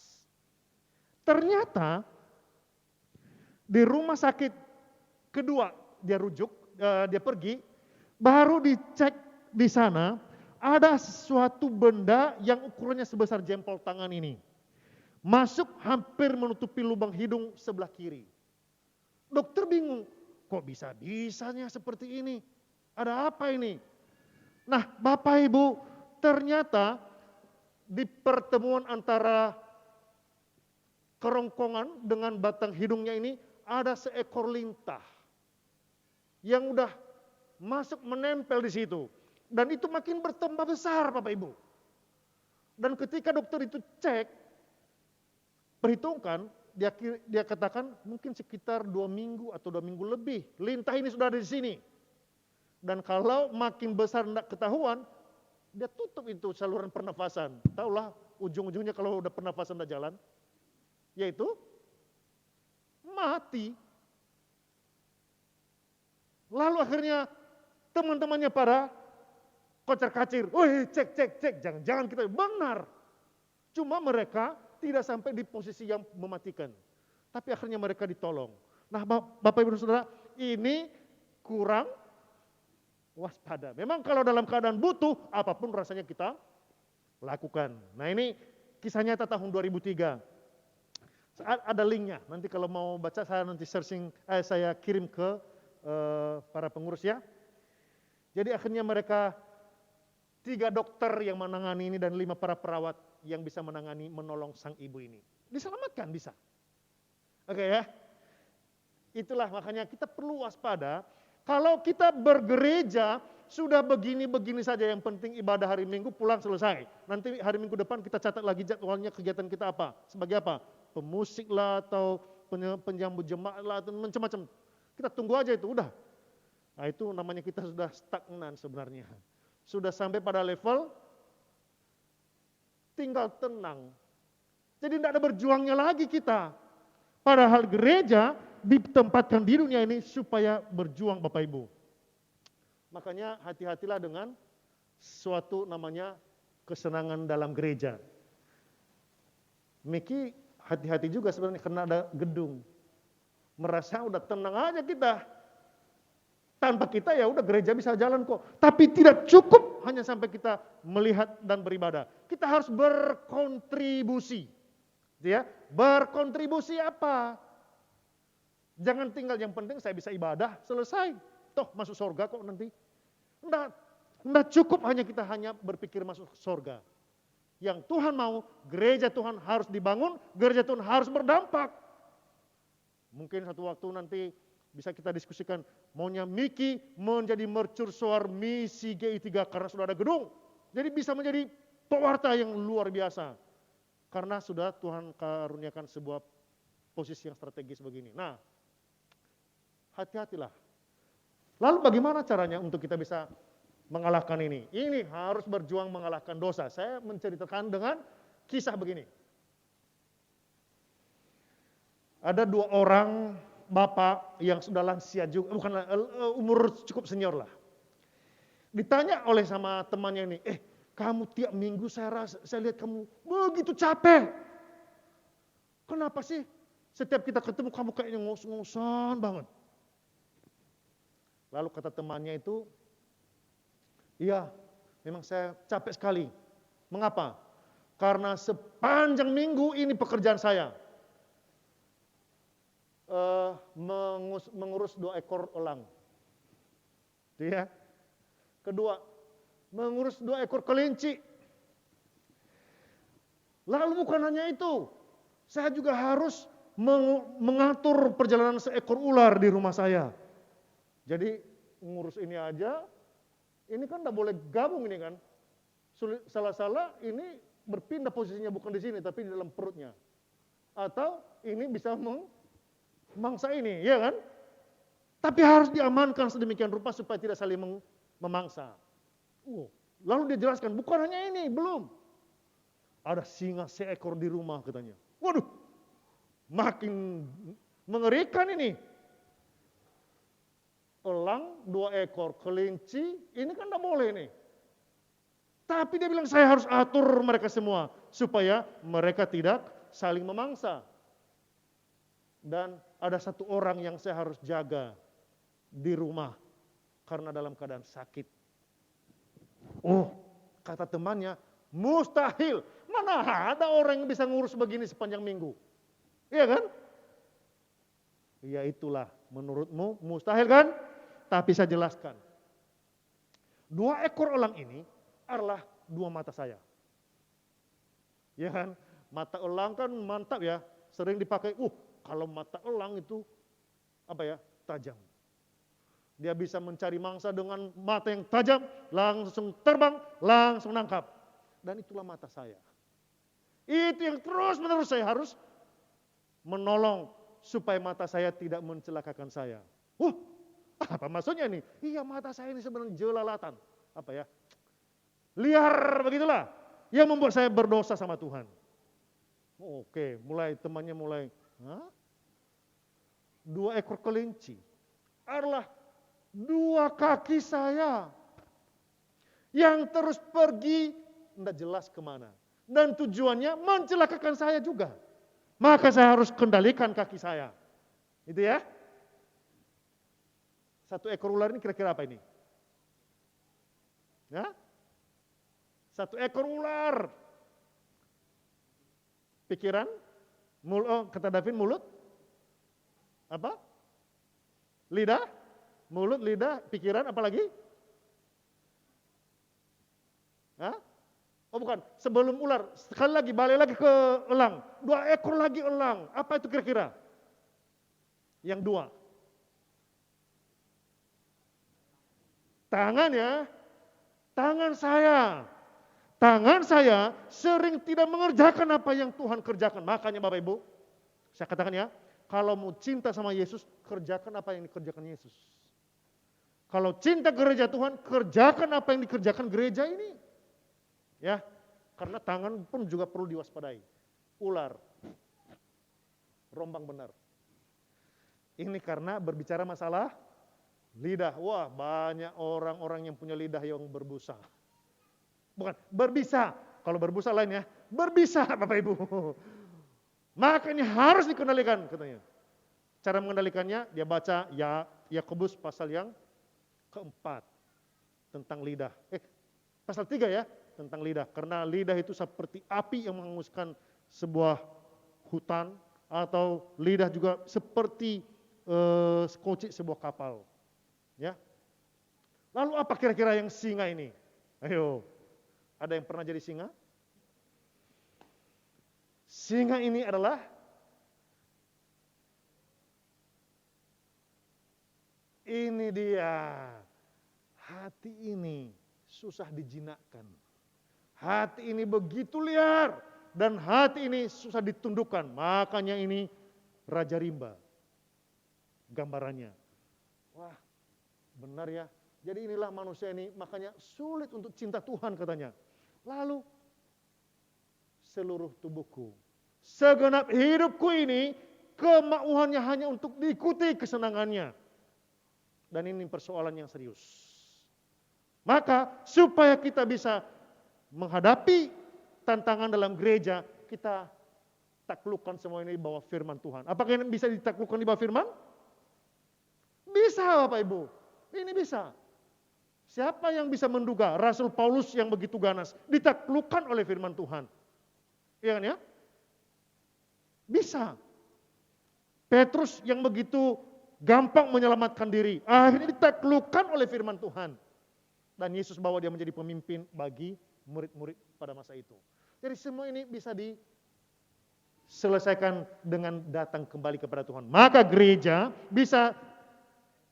Ternyata, di rumah sakit kedua, dia dia pergi, baru dicek di sana, ada sesuatu benda yang ukurannya sebesar jempol tangan ini. Masuk hampir menutupi lubang hidung sebelah kiri. Dokter bingung, kok bisa-bisanya seperti ini? Ada apa ini? Nah, Bapak Ibu, ternyata di pertemuan antara kerongkongan dengan batang hidungnya ini ada seekor lintah yang udah masuk menempel di situ. Dan itu makin bertambah besar Bapak Ibu. Dan ketika dokter itu cek, perhitungkan, dia katakan mungkin sekitar 2 minggu atau 2 minggu lebih. Lintah ini sudah ada di sini. Dan kalau makin besar tidak ketahuan, dia tutup itu saluran pernafasan. Tahulah ujung-ujungnya kalau udah pernafasan tidak jalan, yaitu mati. Lalu akhirnya teman-temannya para kocar-kacir, woi cek, jangan-jangan kita benar. Cuma mereka tidak sampai di posisi yang mematikan. Tapi akhirnya mereka ditolong. Nah Bapak Ibu Saudara, ini kurang waspada. Memang kalau dalam keadaan butuh, apapun rasanya kita lakukan. Nah ini kisah nyata tahun 2003. Ada linknya, nanti kalau mau baca saya nanti saya kirim ke para pengurus ya. Jadi akhirnya mereka 3 dokter yang menangani ini dan 5 para perawat yang bisa menangani, menolong sang ibu ini. Diselamatkan bisa. Oke ya. Itulah makanya kita perlu waspada. Kalau kita bergereja sudah begini-begini saja, yang penting ibadah hari Minggu pulang selesai. Nanti hari Minggu depan kita catat lagi jadwalnya kegiatan kita apa. Sebagai apa? Pemusik lah atau penyambut jemaat lah atau macam-macam. Kita tunggu aja itu udah. Nah itu namanya kita sudah stagnan sebenarnya. Sudah sampai pada level tinggal tenang. Jadi tidak ada berjuangnya lagi kita. Padahal gereja ditempatkan di dunia ini supaya berjuang Bapak Ibu. Makanya hati-hatilah dengan suatu namanya kesenangan dalam gereja. Miki hati-hati juga sebenarnya karena ada gedung. Merasa udah tenang aja kita. Tanpa kita ya udah gereja bisa jalan kok. Tapi tidak cukup hanya sampai kita melihat dan beribadah. Kita harus berkontribusi. Ya, berkontribusi apa? Jangan tinggal yang penting saya bisa ibadah, selesai. Toh masuk surga kok nanti. Enggak cukup kita hanya berpikir masuk surga. Yang Tuhan mau, gereja Tuhan harus dibangun, gereja Tuhan harus berdampak. Mungkin satu waktu nanti bisa kita diskusikan, maunya Miki menjadi mercusuar misi GI3 karena sudah ada gedung. Jadi bisa menjadi pewarta yang luar biasa. Karena sudah Tuhan karuniakan sebuah posisi yang strategis begini. Nah, hati-hatilah. Lalu bagaimana caranya untuk kita bisa mengalahkan ini? Ini harus berjuang mengalahkan dosa. Saya menceritakan dengan kisah begini. Ada 2 orang bapak yang sudah lansia juga, bukan umur cukup senior lah. Ditanya oleh sama temannya ini, kamu tiap minggu saya lihat kamu begitu capek. Kenapa sih setiap kita ketemu kamu kayaknya ngos-ngosan banget? Lalu kata temannya itu, iya memang saya capek sekali. Mengapa? Karena sepanjang minggu ini pekerjaan saya. Mengurus 2 ekor elang. Ya. Kedua, mengurus 2 ekor kelinci. Lalu bukan hanya itu, saya juga harus mengatur perjalanan seekor ular di rumah saya. Jadi ngurus ini aja, ini kan tidak boleh gabung ini kan. Salah-salah ini berpindah posisinya bukan di sini tapi di dalam perutnya. Atau ini bisa memangsa ini, ya kan? Tapi harus diamankan sedemikian rupa supaya tidak saling memangsa. Lalu dia jelaskan, bukan hanya ini, belum. Ada singa seekor di rumah katanya. Waduh, makin mengerikan ini. Elang 2 ekor, kelinci, ini kan tidak boleh nih. Tapi dia bilang saya harus atur mereka semua supaya mereka tidak saling memangsa. Dan ada 1 orang yang saya harus jaga di rumah karena dalam keadaan sakit. Kata temannya, mustahil. Mana ada orang yang bisa ngurus begini sepanjang minggu? Iya kan? Ya itulah, menurutmu mustahil kan? Tapi saya jelaskan. 2 ekor elang ini adalah 2 mata saya. Ya kan? Mata elang kan mantap ya, sering dipakai. Kalau mata elang itu tajam. Dia bisa mencari mangsa dengan mata yang tajam, langsung terbang, langsung nangkap. Dan itulah mata saya. Itu yang terus-menerus saya harus menolong supaya mata saya tidak mencelakakan saya. Apa maksudnya nih? Iya, mata saya ini sebenarnya jelalatan. Liar begitulah. Yang membuat saya berdosa sama Tuhan. Oke, temannya mulai, 2 ekor kelinci adalah 2 kaki saya yang terus pergi, tidak jelas kemana. Dan tujuannya mencelakakan saya juga. Maka saya harus kendalikan kaki saya. Itu ya. 1 ekor ular ini kira-kira apa ini? 1 ekor ular. Pikiran? Kata David, mulut? Apa? Lidah? Mulut, lidah, pikiran, apa lagi? Bukan, sebelum ular, sekali lagi, balik lagi ke elang. 2 ekor lagi elang, apa itu kira-kira? Yang 2. Tangan ya, tangan saya. Tangan saya sering tidak mengerjakan apa yang Tuhan kerjakan. Makanya Bapak Ibu, saya katakan ya, kalau mau cinta sama Yesus, kerjakan apa yang dikerjakan Yesus. Kalau cinta gereja Tuhan, kerjakan apa yang dikerjakan gereja ini. Ya, karena tangan pun juga perlu diwaspadai. Ular, rombang benar. Ini karena berbicara masalah lidah. Wah, banyak orang-orang yang punya lidah yang berbusa. Bukan, berbisa. Kalau berbusa lain ya, berbisa Bapak Ibu. Maka ini harus dikendalikan katanya. Cara mengendalikannya, dia baca Yakobus pasal yang keempat tentang lidah. Pasal 3 ya, tentang lidah. Karena lidah itu seperti api yang menghanguskan sebuah hutan, atau lidah juga seperti sekocik sebuah kapal. Ya. Lalu apa kira-kira yang singa ini? Ayo, ada yang pernah jadi singa? Singa ini adalah ini dia. Hati ini susah dijinakkan. Hati ini begitu liar dan hati ini susah ditundukkan. Makanya ini Raja Rimba. Gambarannya. Wah, benar ya. Jadi inilah manusia ini, makanya sulit untuk cinta Tuhan katanya. Lalu seluruh tubuhku, segenap hidupku ini kemauannya hanya untuk diikuti kesenangannya. Dan ini persoalan yang serius. Maka supaya kita bisa menghadapi tantangan dalam gereja, kita taklukkan semua ini di bawah firman Tuhan. Apakah ini bisa ditaklukkan di bawah firman? Bisa Bapak Ibu, ini bisa. Siapa yang bisa menduga Rasul Paulus yang begitu ganas ditaklukkan oleh firman Tuhan? Iya kan ya? Bisa. Petrus yang begitu gampang menyelamatkan diri, akhirnya ditaklukkan oleh firman Tuhan. Dan Yesus bawa dia menjadi pemimpin bagi murid-murid pada masa itu. Jadi semua ini bisa diselesaikan dengan datang kembali kepada Tuhan. Maka gereja bisa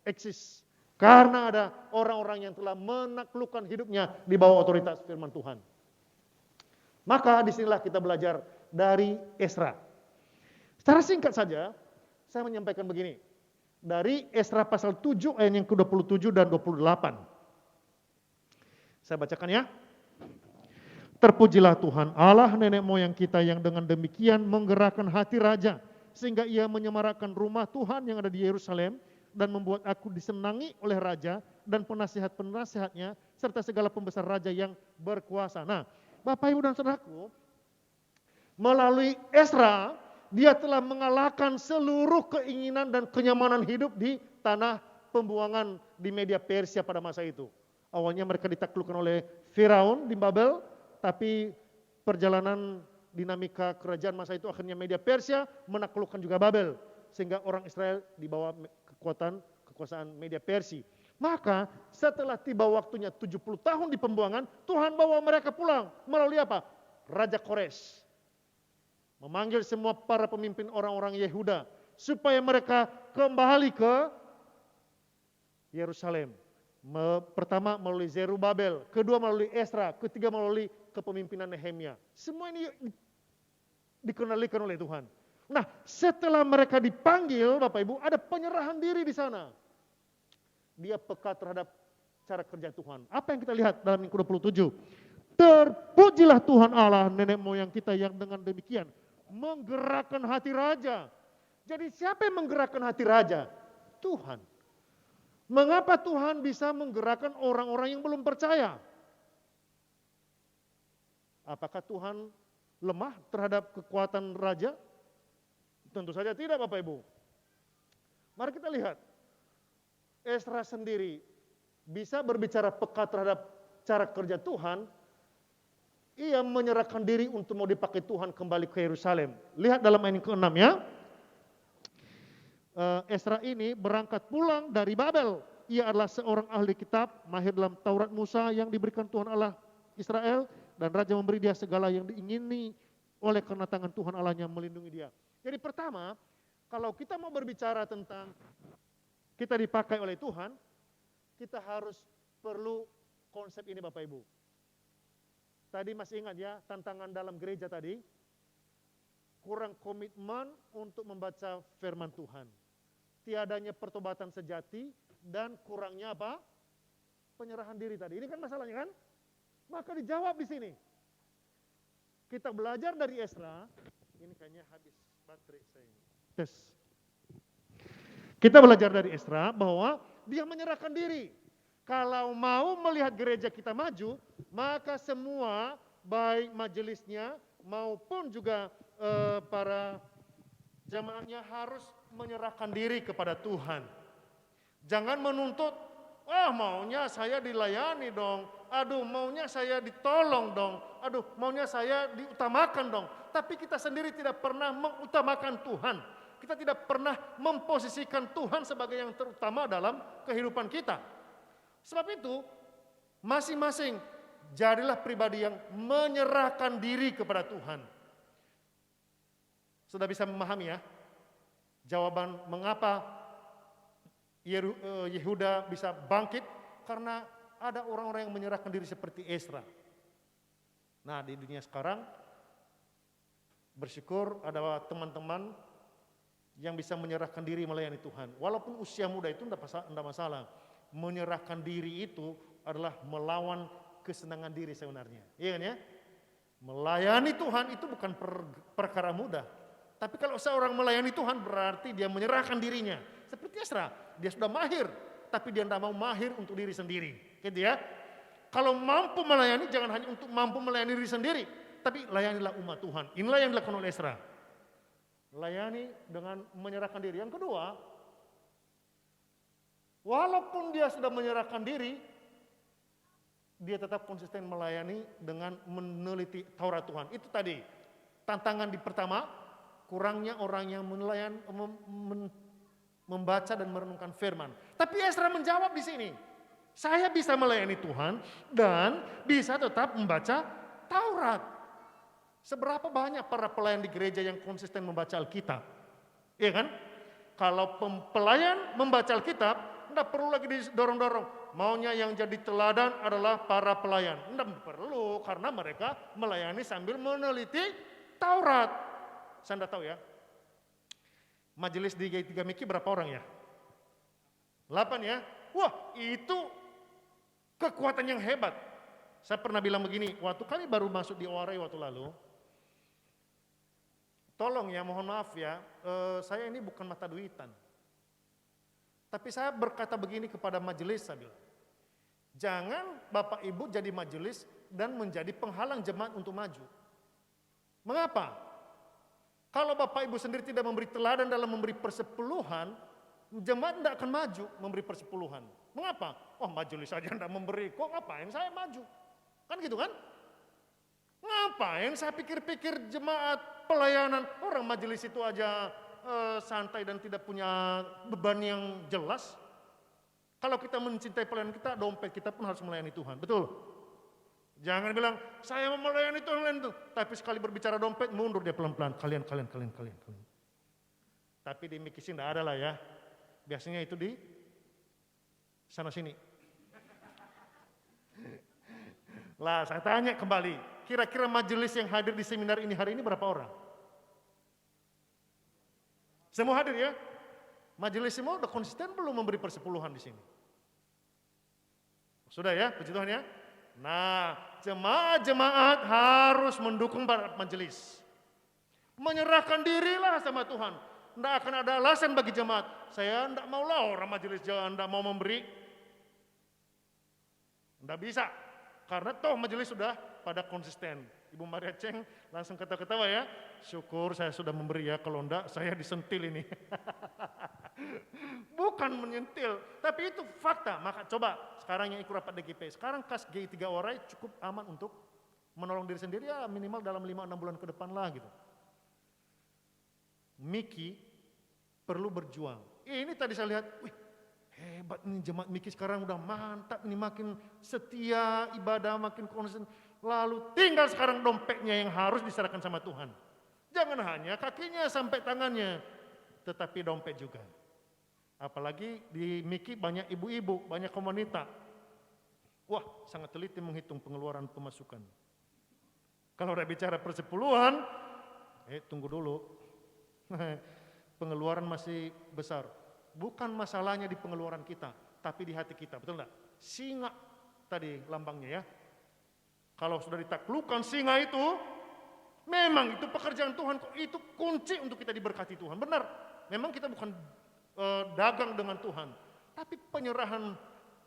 eksis karena ada orang-orang yang telah menaklukkan hidupnya di bawah otoritas firman Tuhan. Maka disinilah kita belajar dari Esra. Secara singkat saja, saya menyampaikan begini. Dari Esra pasal 7 ayat yang ke-27 dan 28. Saya bacakan ya. Terpujilah Tuhan Allah nenek moyang kita yang dengan demikian menggerakkan hati raja, sehingga ia menyemarakan rumah Tuhan yang ada di Yerusalem, dan membuat aku disenangi oleh raja dan penasihat-penasihatnya, serta segala pembesar raja yang berkuasa. Nah, Bapak Ibu dan Saudaraku, melalui Esra, dia telah mengalahkan seluruh keinginan dan kenyamanan hidup di tanah pembuangan di Media Persia pada masa itu. Awalnya mereka ditaklukkan oleh Firaun di Babel, tapi perjalanan dinamika kerajaan masa itu akhirnya Media Persia menaklukkan juga Babel. Sehingga orang Israel di bawah kekuasaan Media Persia. Maka setelah tiba waktunya 70 tahun di pembuangan, Tuhan bawa mereka pulang. Melalui apa? Raja Kores. Memanggil semua para pemimpin orang-orang Yehuda supaya mereka kembali ke Yerusalem. Pertama melalui Zerubabel, kedua melalui Esra, ketiga melalui kepemimpinan Nehemia. Semua ini dikendalikan oleh Tuhan. Nah, setelah mereka dipanggil, Bapak Ibu, ada penyerahan diri di sana. Dia peka terhadap cara kerja Tuhan. Apa yang kita lihat dalam minggu 27? Terpujilah Tuhan Allah nenek moyang kita yang dengan demikian menggerakkan hati raja. Jadi siapa yang menggerakkan hati raja? Tuhan. Mengapa Tuhan bisa menggerakkan orang-orang yang belum percaya? Apakah Tuhan lemah terhadap kekuatan raja? Tentu saja tidak, Bapak Ibu. Mari kita lihat. Esra sendiri bisa berbicara peka terhadap cara kerja Tuhan. Ia menyerahkan diri untuk mau dipakai Tuhan kembali ke Yerusalem. Lihat dalam ayat ke-6 ya. Esra ini berangkat pulang dari Babel. Ia adalah seorang ahli kitab, mahir dalam Taurat Musa yang diberikan Tuhan Allah Israel, dan raja memberi dia segala yang diingini oleh karena tangan Tuhan Allahnya melindungi dia. Jadi pertama, kalau kita mau berbicara tentang kita dipakai oleh Tuhan, kita harus perlu konsep ini Bapak Ibu. Tadi masih ingat ya, tantangan dalam gereja tadi, kurang komitmen untuk membaca firman Tuhan. Tiadanya pertobatan sejati dan kurangnya apa? Penyerahan diri tadi. Ini kan masalahnya kan? Maka dijawab di sini. Kita belajar dari Esra. Ini kayaknya habis baterai saya. Tes. Kita belajar dari Esra bahwa dia menyerahkan diri. Kalau mau melihat gereja kita maju, maka semua baik majelisnya maupun juga para jamaahnya harus menyerahkan diri kepada Tuhan. Jangan menuntut, maunya saya dilayani dong, aduh maunya saya ditolong dong, aduh maunya saya diutamakan dong. Tapi kita sendiri tidak pernah mengutamakan Tuhan. Kita tidak pernah memposisikan Tuhan sebagai yang terutama dalam kehidupan kita. Sebab itu, masing-masing jadilah pribadi yang menyerahkan diri kepada Tuhan. Sudah bisa memahami ya? Jawaban mengapa Yehuda bisa bangkit? Karena ada orang-orang yang menyerahkan diri seperti Esra. Nah, di dunia sekarang bersyukur ada teman-teman yang bisa menyerahkan diri melayani Tuhan. Walaupun usia muda itu tidak masalah. Menyerahkan diri itu adalah melawan kesenangan diri sebenarnya. Iya kan ya? Melayani Tuhan itu bukan perkara mudah. Tapi kalau seorang melayani Tuhan berarti dia menyerahkan dirinya. Seperti Esra, dia sudah mahir, tapi dia tidak mau mahir untuk diri sendiri. Gitu ya. Kalau mampu melayani, jangan hanya untuk mampu melayani diri sendiri, tapi layanilah umat Tuhan. Inilah yang dilakukan oleh Esra. Layani dengan menyerahkan diri. Yang kedua, walaupun dia sudah menyerahkan diri, dia tetap konsisten melayani dengan meneliti Taurat Tuhan. Itu tadi tantangan di pertama. Kurangnya orang yang membaca dan merenungkan firman. Tapi Esra menjawab di sini. Saya bisa melayani Tuhan dan bisa tetap membaca Taurat. Seberapa banyak para pelayan di gereja yang konsisten membaca Alkitab? Iya kan? Kalau pelayan membaca Alkitab, tidak perlu lagi didorong-dorong. Maunya yang jadi teladan adalah para pelayan. Tidak perlu karena mereka melayani sambil meneliti Taurat. Saya tidak tahu ya. Majelis di G3 Miki berapa orang ya? 8 ya? Wah, itu kekuatan yang hebat. Saya pernah bilang begini, waktu kami baru masuk di Owarai waktu lalu, tolong ya, mohon maaf ya, saya ini bukan mata duitan. Tapi saya berkata begini kepada majelis, saya bilang, jangan Bapak Ibu jadi majelis dan menjadi penghalang jemaat untuk maju. Mengapa? Kalau Bapak Ibu sendiri tidak memberi teladan dalam memberi persepuluhan, jemaat tidak akan maju memberi persepuluhan. Mengapa? Oh, majelis saja tidak memberi, kok ngapain saya maju? Kan gitu kan? Ngapain saya pikir-pikir jemaat pelayanan, orang majelis itu aja santai dan tidak punya beban yang jelas. Kalau kita mencintai pelayanan kita, dompet kita pun harus melayani Tuhan, betul? Jangan bilang, saya mau melayani Tuhan, tapi sekali berbicara dompet, mundur dia pelan-pelan. Kalian. Tapi di Mikisin tidak ada lah ya. Biasanya itu di sana sini. Lah, saya tanya kembali, kira-kira majelis yang hadir di seminar ini hari ini berapa orang? Semua hadir ya? Majelis semua udah konsisten belum memberi persepuluhan di sini? Sudah ya, puji Tuhan ya? Nah, jemaat-jemaat harus mendukung majelis. Menyerahkan dirilah sama Tuhan. Tidak akan ada alasan bagi jemaat. Saya tidak mau lah orang majelis jangan tidak mau memberi. Tidak bisa. Karena toh majelis sudah pada konsisten. Ibu Maria Ceng langsung ketawa-ketawa ya. Syukur saya sudah memberi ya. Kalau enggak saya disentil ini. Bukan menyentil. Tapi itu fakta. Maka coba sekarang yang ikut rapat DGP. Sekarang kas G3 Warai cukup aman untuk menolong diri sendiri ya minimal dalam 5-6 bulan ke depan lah gitu. Miki perlu berjuang. Ini tadi saya lihat, wih hebat nih jemaat Miki sekarang udah mantap nih makin setia ibadah makin konsen. Lalu tinggal sekarang dompetnya yang harus diserahkan sama Tuhan. Jangan hanya kakinya sampai tangannya, tetapi dompet juga. Apalagi di Miki banyak ibu-ibu, banyak wanita. Wah sangat teliti menghitung pengeluaran pemasukan. Kalau udah bicara persepuluhan, tunggu dulu. Pengeluaran masih besar. Bukan masalahnya di pengeluaran kita, tapi di hati kita, betul enggak? Singa tadi lambangnya ya. Kalau sudah ditaklukkan singa itu, memang itu pekerjaan Tuhan, itu kunci untuk kita diberkati Tuhan. Benar, memang kita bukan dagang dengan Tuhan, tapi penyerahan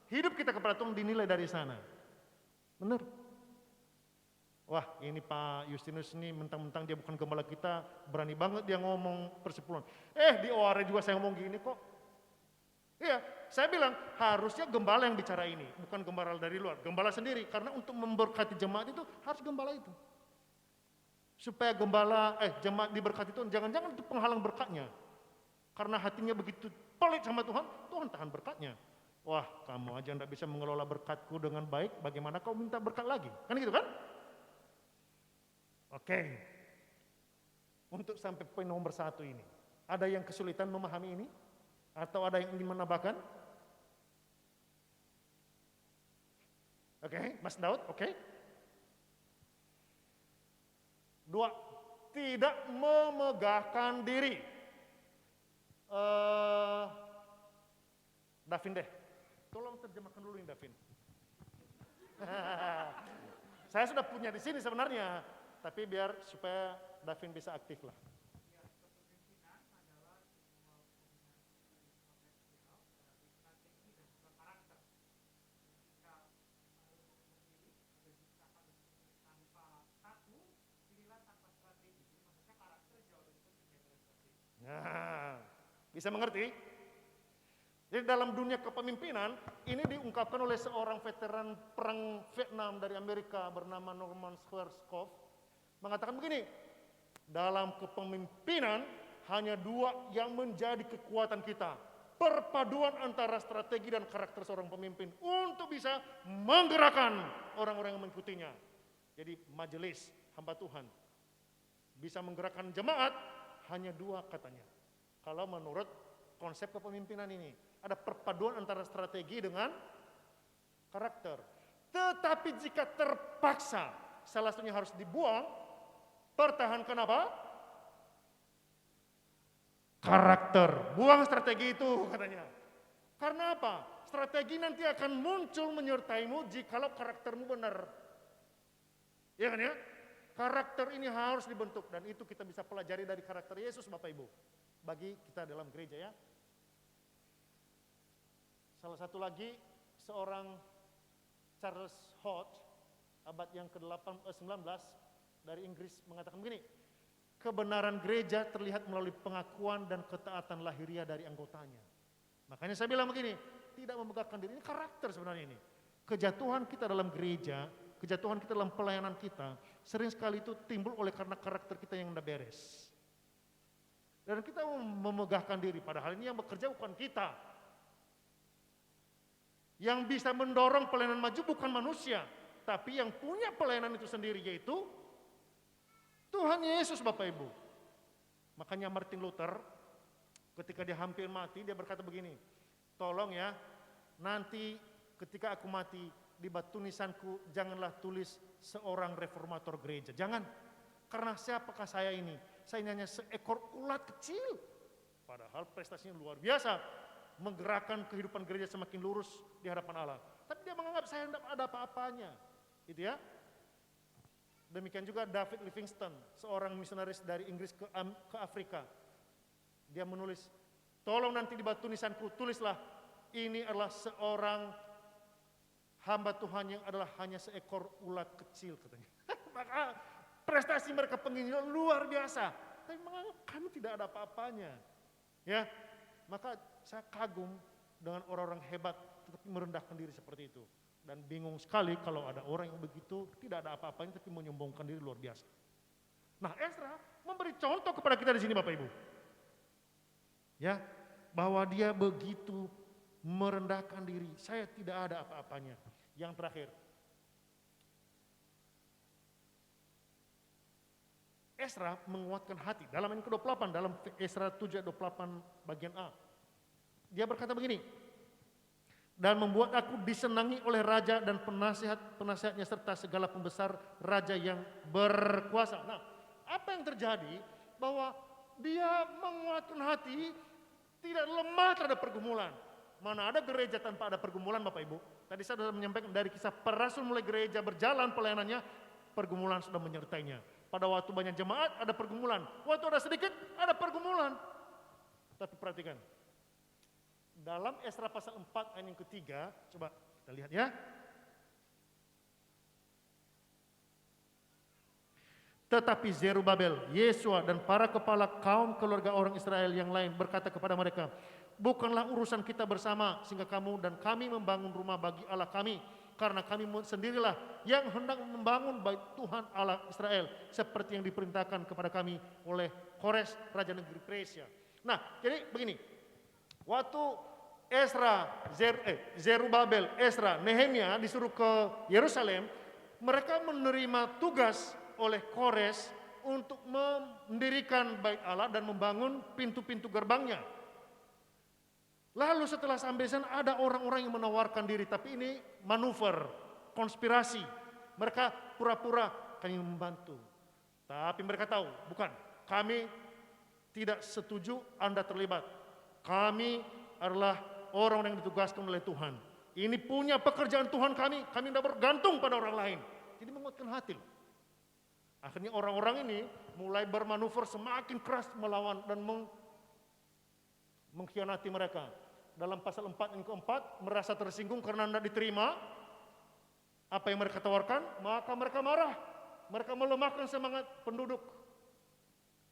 hidup kita kepada Tuhan dinilai dari sana. Benar. Wah ini Pak Justinus ini mentang-mentang dia bukan gembala kita, berani banget dia ngomong persepuluhan. Di OARE juga saya ngomong gini kok. Iya, saya bilang harusnya gembala yang bicara ini, bukan gembala dari luar, gembala sendiri. Karena untuk memberkati jemaat itu harus gembala itu. Supaya jemaat diberkati Tuhan, jangan-jangan itu penghalang berkatnya. Karena hatinya begitu pelit sama Tuhan, Tuhan tahan berkatnya. Wah kamu aja tidak bisa mengelola berkatku dengan baik, bagaimana kau minta berkat lagi? Kan gitu kan? Oke, untuk sampai poin nomor 1 ini, ada yang kesulitan memahami ini? Atau ada yang ingin menambahkan? Oke, Mas Daud, oke. 2, tidak memegahkan diri. Davin deh, tolong terjemahkan dulu ini Davin. Saya sudah punya di sini sebenarnya. Tapi biar supaya Davin bisa aktif lah. Nah, bisa mengerti? Jadi dalam dunia kepemimpinan, ini diungkapkan oleh seorang veteran perang Vietnam dari Amerika bernama Norman Schwarzkopf, mengatakan begini, dalam kepemimpinan hanya 2 yang menjadi kekuatan kita. Perpaduan antara strategi dan karakter seorang pemimpin untuk bisa menggerakkan orang-orang yang mengikutinya. Jadi majelis hamba Tuhan bisa menggerakkan jemaat hanya 2 katanya. Kalau menurut konsep kepemimpinan ini ada perpaduan antara strategi dengan karakter. Tetapi jika terpaksa salah satunya harus dibuang, pertahankan apa? Karakter. Buang strategi itu katanya. Karena apa? Strategi nanti akan muncul menyertaimu jikalau karaktermu benar. Ya kan ya? Karakter ini harus dibentuk dan itu kita bisa pelajari dari karakter Yesus Bapak Ibu. Bagi kita dalam gereja ya. Salah satu lagi seorang Charles Hodge abad yang ke-19 dari Inggris mengatakan begini, kebenaran gereja terlihat melalui pengakuan dan ketaatan lahiriah dari anggotanya. Makanya saya bilang begini, tidak memegahkan diri, ini karakter sebenarnya ini. Kejatuhan kita dalam gereja, kejatuhan kita dalam pelayanan kita, sering sekali itu timbul oleh karena karakter kita yang tidak beres. Dan kita memegahkan diri, padahal ini yang bekerja bukan kita. Yang bisa mendorong pelayanan maju bukan manusia, tapi yang punya pelayanan itu sendiri yaitu Tuhan Yesus Bapak Ibu. Makanya Martin Luther Ketika dia hampir mati, dia berkata begini, tolong ya, nanti ketika aku mati, di batu nisanku janganlah tulis seorang reformator gereja. Jangan, karena siapakah saya ini? Saya ini hanya seekor ulat kecil. Padahal prestasinya luar biasa, menggerakkan kehidupan gereja semakin lurus di hadapan Allah. Tapi dia menganggap saya tidak ada apa-apanya, gitu ya. Demikian juga David Livingstone, seorang misionaris dari Inggris ke Afrika. Dia menulis, tolong nanti di batu nisanku tulislah, ini adalah seorang hamba Tuhan yang adalah hanya seekor ulat kecil, katanya. Maka prestasi mereka penginjilan luar biasa, tapi menganggap kami tidak ada apa-apanya. Ya, maka saya kagum dengan orang-orang hebat tetapi merendahkan diri seperti itu. Dan bingung sekali kalau ada orang yang begitu tidak ada apa-apanya tapi menyombongkan diri luar biasa. Nah, Ezra memberi contoh kepada kita di sini, Bapak Ibu. Ya, bahwa dia begitu merendahkan diri. Saya tidak ada apa-apanya. Yang terakhir, Ezra menguatkan hati. Dalam ayat ke-28, dalam Ezra 7:28 bagian A. Dia berkata begini, dan membuat aku disenangi oleh raja dan penasihat-penasihatnya serta segala pembesar raja yang berkuasa. Nah, apa yang terjadi? Bahwa dia menguatkan hati, tidak lemah terhadap pergumulan. Mana ada gereja tanpa ada pergumulan, Bapak Ibu? Tadi saya sudah menyampaikan dari kisah para rasul mulai gereja berjalan pelayanannya, pergumulan sudah menyertainya. Pada waktu banyak jemaat ada pergumulan, waktu ada sedikit ada pergumulan. Tapi perhatikan, dalam Ezra pasal 4 ayat yang ketiga, coba kita lihat ya. Tetapi Zerubabel, Yesua dan para kepala kaum keluarga orang Israel yang lain berkata kepada mereka, bukanlah urusan kita bersama sehingga kamu dan kami membangun rumah bagi Allah kami, karena kami sendirilah yang hendak membangun bait Tuhan Allah Israel seperti yang diperintahkan kepada kami oleh Kores raja negeri Persia. Nah, jadi begini. Waktu Zerubabel, Ezra, Nehemia disuruh ke Yerusalem, mereka menerima tugas oleh Kores untuk mendirikan bait Allah dan membangun pintu-pintu gerbangnya. Lalu setelah sampai sana ada orang-orang yang menawarkan diri, tapi ini manuver, konspirasi. Mereka pura-pura kami membantu. Tapi mereka tahu, bukan, kami tidak setuju Anda terlibat. Kami adalah orang yang ditugaskan oleh Tuhan. Ini punya pekerjaan Tuhan kami tidak bergantung pada orang lain. Jadi menguatkan hati. Akhirnya orang-orang ini mulai bermanuver semakin keras melawan dan mengkhianati mereka. Dalam pasal 4 yang keempat, merasa tersinggung karena tidak diterima apa yang mereka tawarkan, maka mereka marah. Mereka melemahkan semangat penduduk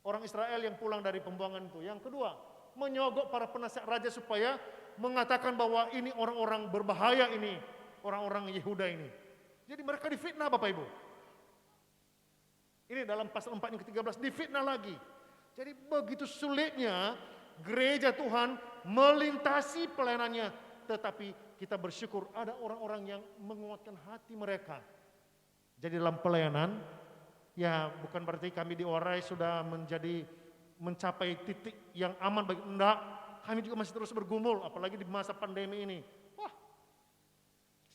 orang Israel yang pulang dari pembuangan itu. Yang kedua, menyogok para penasihat raja supaya mengatakan bahwa ini orang-orang berbahaya ini, orang-orang Yehuda ini. Jadi mereka difitnah, Bapak Ibu. Ini dalam pasal 4 yang ke-13 difitnah lagi. Jadi begitu sulitnya gereja Tuhan melintasi pelayanannya, tetapi kita bersyukur ada orang-orang yang menguatkan hati mereka. Jadi dalam pelayanan, ya bukan berarti kami di Warai sudah mencapai titik yang aman bagi enggak. Kami juga masih terus bergumul, apalagi di masa pandemi ini. Wah,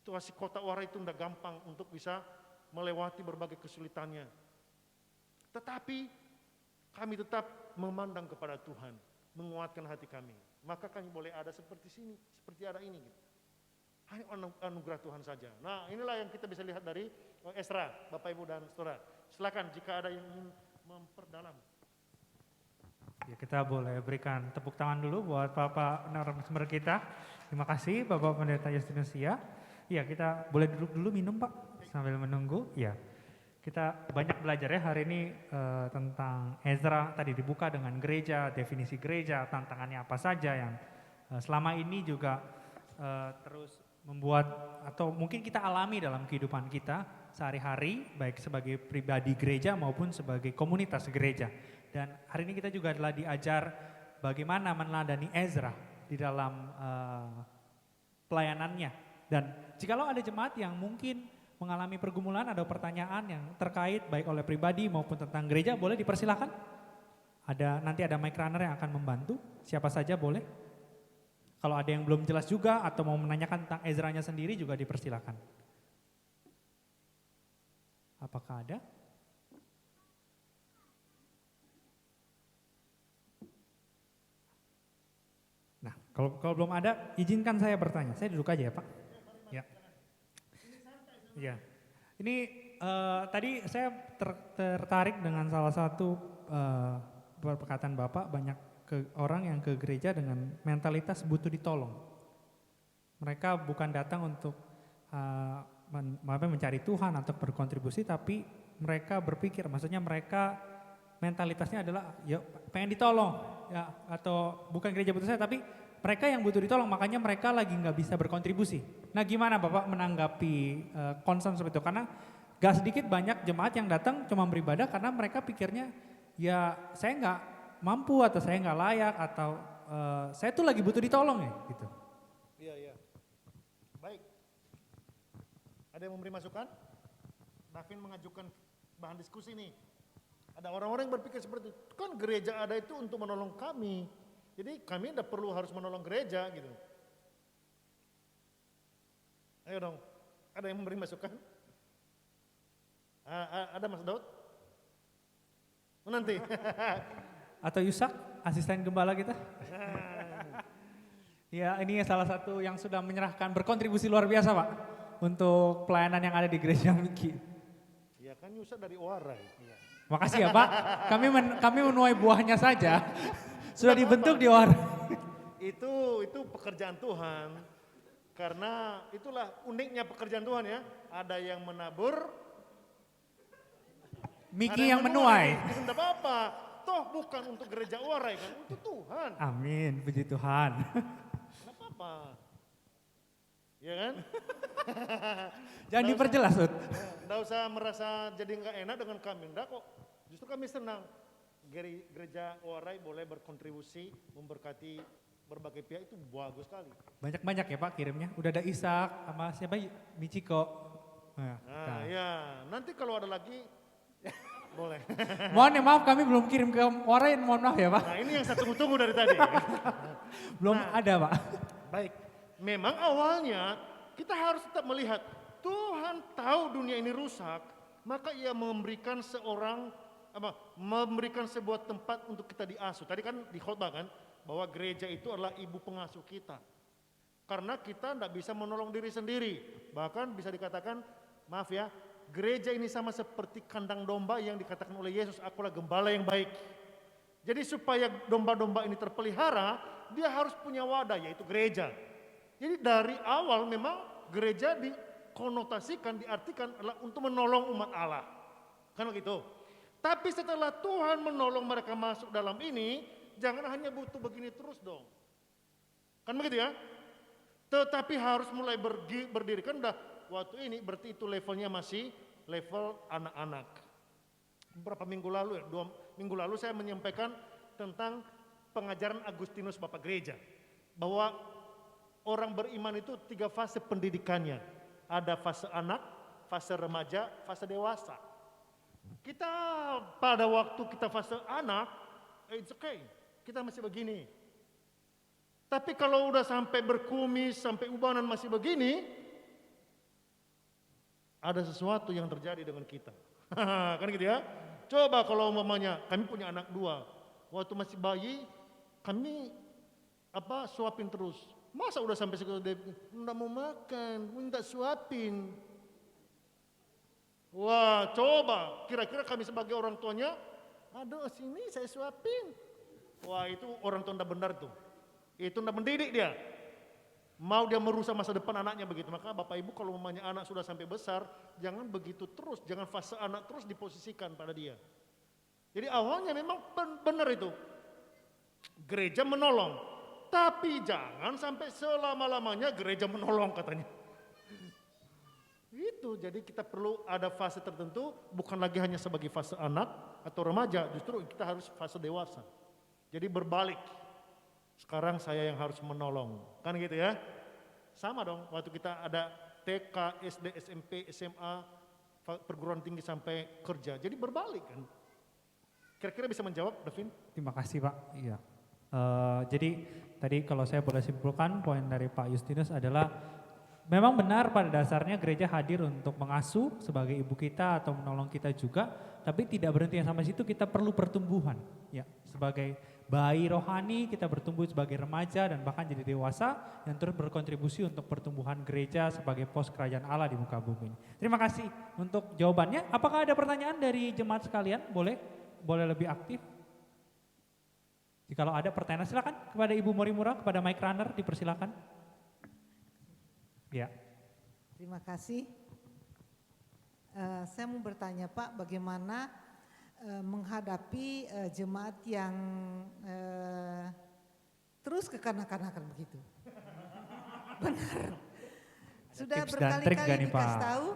situasi kota Warai itu enggak gampang untuk bisa melewati berbagai kesulitannya. Tetapi kami tetap memandang kepada Tuhan, menguatkan hati kami. Maka kami boleh ada seperti sini, seperti ada ini. Gitu. Hanya anugerah Tuhan saja. Nah, inilah yang kita bisa lihat dari Ezra, Bapak Ibu dan Saudara. Silakan jika ada yang ingin memperdalam. Ya, kita boleh berikan tepuk tangan dulu buat Bapak narasumber kita. Terima kasih Bapak Pendeta Justinus Sia. Ya, kita boleh duduk dulu minum Pak sambil menunggu. Ya. Kita banyak belajar ya hari ini tentang Ezra, tadi dibuka dengan gereja, definisi gereja, tantangannya apa saja yang selama ini juga terus membuat atau mungkin kita alami dalam kehidupan kita sehari-hari, baik sebagai pribadi gereja maupun sebagai komunitas gereja. Dan hari ini kita juga adalah diajar bagaimana meneladani Ezra di dalam pelayanannya. Dan jikalau ada jemaat yang mungkin mengalami pergumulan, ada pertanyaan yang terkait baik oleh pribadi maupun tentang gereja, boleh dipersilakan. Nanti ada mic runner yang akan membantu, siapa saja boleh. Kalau ada yang belum jelas juga atau mau menanyakan tentang Ezra-nya sendiri juga dipersilakan. Apakah ada? Nah, kalau belum ada, izinkan saya bertanya. Saya duduk aja ya, Pak. Ya. Iya. Ini tadi saya tertarik dengan salah satu perkataan Bapak, banyak orang yang ke gereja dengan mentalitas butuh ditolong. Mereka bukan datang untuk mencari Tuhan atau berkontribusi, tapi mereka berpikir, maksudnya mereka mentalitasnya adalah ya pengen ditolong, ya, atau bukan gereja butuh saya, tapi mereka yang butuh ditolong, makanya mereka lagi nggak bisa berkontribusi. Nah, gimana Bapak menanggapi concern seperti itu? Karena gak sedikit banyak jemaat yang datang cuma beribadah karena mereka pikirnya ya saya nggak mampu atau saya nggak layak atau saya tuh lagi butuh ditolong ya gitu. Iya, iya. Baik. Ada yang memberi masukan? Davin mengajukan bahan diskusi nih. Ada orang-orang yang berpikir seperti itu. Kan gereja ada itu untuk menolong kami. Jadi kami tidak perlu harus menolong gereja gitu. Ayo dong. Ada yang memberi masukan? Ada Mas Daud? Nanti. Atau Yusak, asisten gembala kita? Ya, ini salah satu yang sudah menyerahkan berkontribusi luar biasa Pak untuk pelayanan yang ada di gereja Miki. Ya kan Yusak dari Warai. Ya. Makasih ya Pak, kami menuai buahnya saja. Sudah dibentuk di Warai. Itu pekerjaan Tuhan. Karena itulah uniknya pekerjaan Tuhan ya. Ada yang menabur, Miki yang menuai. Tidak apa-apa. Toh bukan untuk gereja Warai kan, untuk Tuhan. Amin, puji Tuhan. Tidak apa-apa. Ya kan? Jangan diperjelas, Ud. Tidak usah merasa jadi nggak enak dengan kami. Enggak kok. Justru kami senang. Gereja Warai boleh berkontribusi, memberkati berbagai pihak, itu bagus sekali. Banyak-banyak ya Pak kirimnya. Udah ada Ishak sama siapa? Michiko. Nah, ya. Nanti kalau ada lagi, boleh. Mohon ya maaf kami belum kirim ke Warai, mohon maaf ya Pak. Nah ini yang saya tunggu-tunggu dari tadi. Belum ada Pak. Baik, memang awalnya kita harus tetap melihat Tuhan tahu dunia ini rusak, maka Ia memberikan memberikan sebuah tempat untuk kita diasuh. Tadi kan di khotbah kan bahwa gereja itu adalah ibu pengasuh kita. Karena kita tidak bisa menolong diri sendiri. Bahkan bisa dikatakan, maaf ya, gereja ini sama seperti kandang domba yang dikatakan oleh Yesus, akulah gembala yang baik. Jadi supaya domba-domba ini terpelihara, dia harus punya wadah, yaitu gereja. Jadi dari awal memang gereja dikonotasikan, diartikan adalah untuk menolong umat Allah. Kan begitu. Tapi setelah Tuhan menolong mereka masuk dalam ini, jangan hanya butuh begini terus dong. Kan begitu ya? Tetapi harus mulai berdiri. Kan udah waktu ini berarti itu levelnya masih level anak-anak. Beberapa minggu lalu, 2 minggu lalu saya menyampaikan tentang pengajaran Agustinus Bapak Gereja. Bahwa orang beriman itu 3 fase pendidikannya. Ada fase anak, fase remaja, fase dewasa. Kita pada waktu kita fase anak, it's okay, kita masih begini. Tapi kalau udah sampai berkumis, sampai ubanan masih begini, ada sesuatu yang terjadi dengan kita. Kan gitu ya. Coba kalau umpamanya kami punya anak 2, waktu masih bayi kami suapin terus. Masa udah sampai segitu dia enggak mau makan, minta suapin. Wah, coba kira-kira kami sebagai orang tuanya, aduh sini saya suapin. Wah, itu orang tua enggak benar tuh. Itu enggak mendidik dia. Mau dia merusak masa depan anaknya begitu. Maka Bapak Ibu kalau mamanya anak sudah sampai besar, jangan begitu terus, jangan fase anak terus diposisikan pada dia. Jadi awalnya memang benar itu. Gereja menolong, tapi jangan sampai selama-lamanya gereja menolong katanya. Itu, jadi kita perlu ada fase tertentu, bukan lagi hanya sebagai fase anak atau remaja, justru kita harus fase dewasa. Jadi berbalik. Sekarang saya yang harus menolong, kan gitu ya. Sama dong, waktu kita ada TK, SD, SMP, SMA, perguruan tinggi sampai kerja, jadi berbalik kan. Kira-kira bisa menjawab, Davin? Terima kasih Pak. Iya. Jadi tadi kalau saya boleh simpulkan poin dari Pak Justinus adalah memang benar pada dasarnya gereja hadir untuk mengasuh sebagai ibu kita atau menolong kita juga, tapi tidak berhenti sampai situ, kita perlu pertumbuhan. Ya, sebagai bayi rohani kita bertumbuh sebagai remaja dan bahkan jadi dewasa yang terus berkontribusi untuk pertumbuhan gereja sebagai pos kerajaan Allah di muka bumi ini. Terima kasih untuk jawabannya. Apakah ada pertanyaan dari jemaat sekalian? Boleh lebih aktif. Jikalau ada pertanyaan silakan kepada Ibu Morimura, kepada Mike Runner dipersilakan. Ya. Terima kasih. Saya mau bertanya Pak, bagaimana menghadapi jemaat yang terus kekanak-kanakan begitu? Benar. Sudah Tips dan trik gak berkali-kali nih, dikasih Pak? tahu,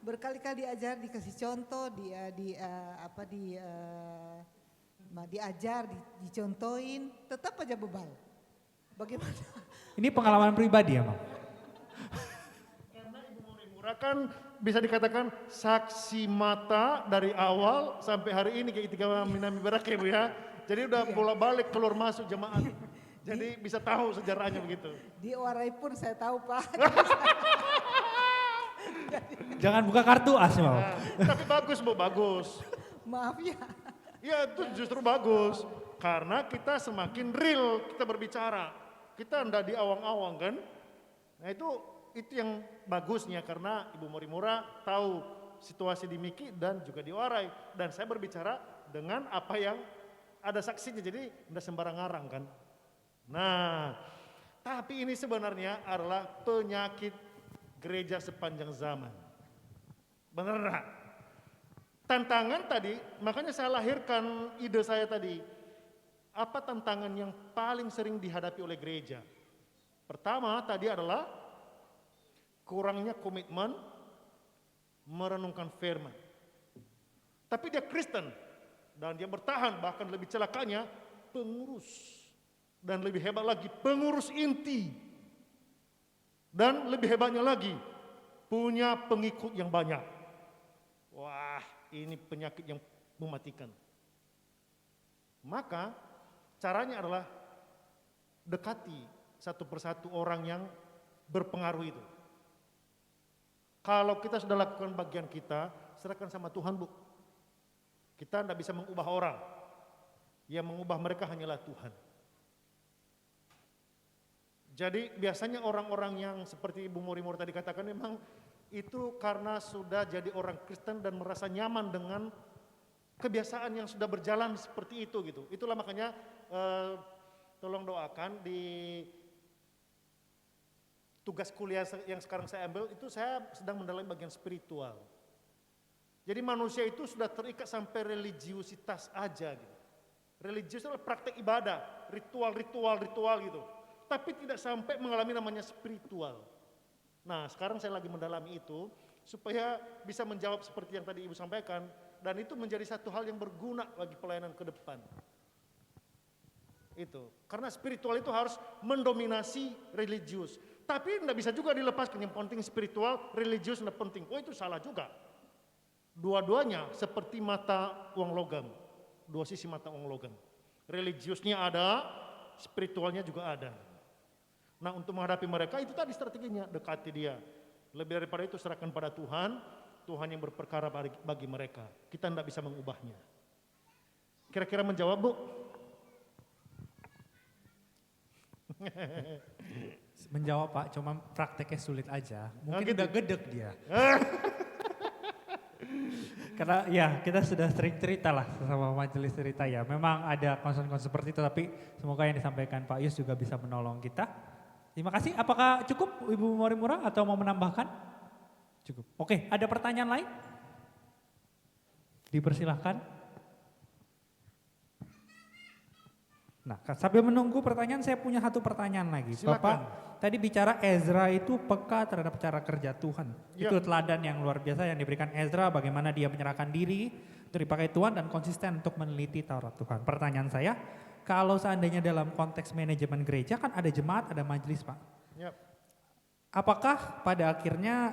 berkali-kali diajar, dikasih contoh, diajar, dicontohin, tetap aja bebal. Bagaimana? Ini pengalaman pribadi ya, Bang? Karena Ibu Morimura kan bisa dikatakan saksi mata dari awal sampai hari ini kayak ketika Minami Baraka ya Bu ya. Jadi udah bolak-balik keluar masuk jemaat. Jadi bisa tahu sejarahnya begitu. Di Warai pun saya tahu Pak. Jangan buka kartu as, Bang. Tapi bagus Bu, bagus. Maaf ya. Ya itu justru bagus. Karena kita semakin real kita berbicara. Kita enggak di awang-awang kan. Nah itu yang bagusnya karena Ibu Morimura tahu situasi di Miki dan juga di Warai. Dan saya berbicara dengan apa yang ada saksinya. Jadi enggak sembarang ngarang kan. Nah tapi ini sebenarnya adalah penyakit gereja sepanjang zaman. Benar enggak? Tantangan tadi, makanya saya lahirkan ide saya tadi. Apa tantangan yang paling sering dihadapi oleh gereja? Pertama tadi adalah kurangnya komitmen merenungkan firman. Tapi dia Kristen dan dia bertahan, bahkan lebih celakanya pengurus. Dan lebih hebat lagi pengurus inti. Dan lebih hebatnya lagi punya pengikut yang banyak. Wah, ini penyakit yang mematikan. Maka caranya adalah dekati satu persatu orang yang berpengaruh itu. Kalau kita sudah lakukan bagian kita, serahkan sama Tuhan Bu. Kita tidak bisa mengubah orang. Yang mengubah mereka hanyalah Tuhan. Jadi biasanya orang-orang yang seperti Ibu Morimura tadi katakan memang itu karena sudah jadi orang Kristen dan merasa nyaman dengan kebiasaan yang sudah berjalan seperti itu gitu. Itulah makanya tolong doakan di tugas kuliah yang sekarang saya ambil itu saya sedang mendalami bagian spiritual. Jadi manusia itu sudah terikat sampai religiusitas aja gitu. Religius adalah praktek ibadah, ritual gitu. Tapi tidak sampai mengalami namanya spiritual. Nah sekarang saya lagi mendalami itu supaya bisa menjawab seperti yang tadi Ibu sampaikan dan itu menjadi satu hal yang berguna bagi pelayanan ke depan. Itu karena spiritual itu harus mendominasi religius. Tapi tidak bisa juga dilepaskan yang penting spiritual, religius tidak penting. Oh itu salah juga. Dua-duanya seperti mata uang logam. Dua sisi mata uang logam. Religiusnya ada, spiritualnya juga ada. Nah untuk menghadapi mereka itu tadi strateginya, dekati dia. Lebih daripada itu serahkan pada Tuhan, Tuhan yang berperkara bagi mereka. Kita tidak bisa mengubahnya. Kira-kira menjawab Bu? Menjawab Pak, cuma prakteknya sulit aja. Mungkin udah gedek dia. Karena ya kita sudah sering cerita lah sama majelis cerita ya. Memang ada konsen-konsen seperti itu tapi semoga yang disampaikan Pak Yus juga bisa menolong kita. Terima kasih. Apakah cukup Ibu Morimura atau mau menambahkan? Cukup. Oke, ada pertanyaan lain? Dipersilahkan. Nah, sambil menunggu pertanyaan saya punya satu pertanyaan lagi. Silakan. Bapak tadi bicara Ezra itu peka terhadap cara kerja Tuhan. Ya. Itu teladan yang luar biasa yang diberikan Ezra bagaimana dia menyerahkan diri untuk dipakai Tuhan dan konsisten untuk meneliti Taurat Tuhan. Pertanyaan saya, kalau seandainya dalam konteks manajemen gereja kan ada jemaat, ada majelis Pak. Yap. Apakah pada akhirnya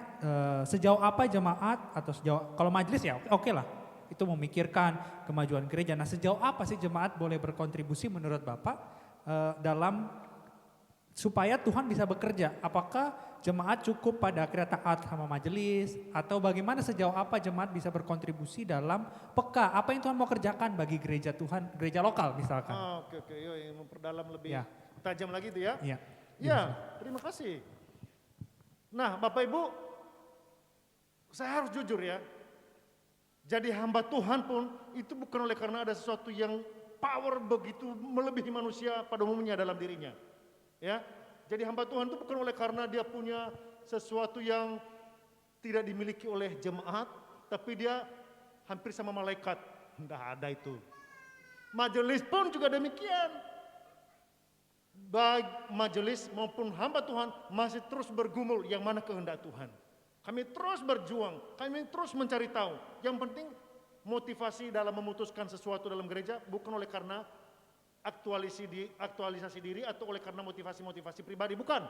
sejauh apa jemaat atau sejauh kalau majelis ya oke lah. itu memikirkan kemajuan gereja. Nah, sejauh apa sih jemaat boleh berkontribusi menurut Bapak dalam supaya Tuhan bisa bekerja? Apakah jemaat cukup pada akhirnya taat sama majelis, atau bagaimana, sejauh apa jemaat bisa berkontribusi dalam peka apa yang Tuhan mau kerjakan bagi gereja Tuhan, gereja lokal misalkan? Oke, yuk memperdalam lebih Ya. tajam lagi itu ya. Iya. Ya, terima kasih. Nah, Bapak Ibu, saya harus jujur ya. Jadi hamba Tuhan pun itu bukan oleh karena ada sesuatu yang power begitu melebihi manusia pada umumnya dalam dirinya. Ya. Jadi hamba Tuhan itu bukan oleh karena dia punya sesuatu yang tidak dimiliki oleh jemaat, tapi dia hampir sama malaikat. Tidak ada itu. Majelis pun juga demikian. Baik majelis maupun hamba Tuhan masih terus bergumul yang mana kehendak Tuhan. Kami terus berjuang, kami terus mencari tahu. Yang penting motivasi dalam memutuskan sesuatu dalam gereja bukan oleh karena aktualisasi diri atau oleh karena motivasi-motivasi pribadi, bukan.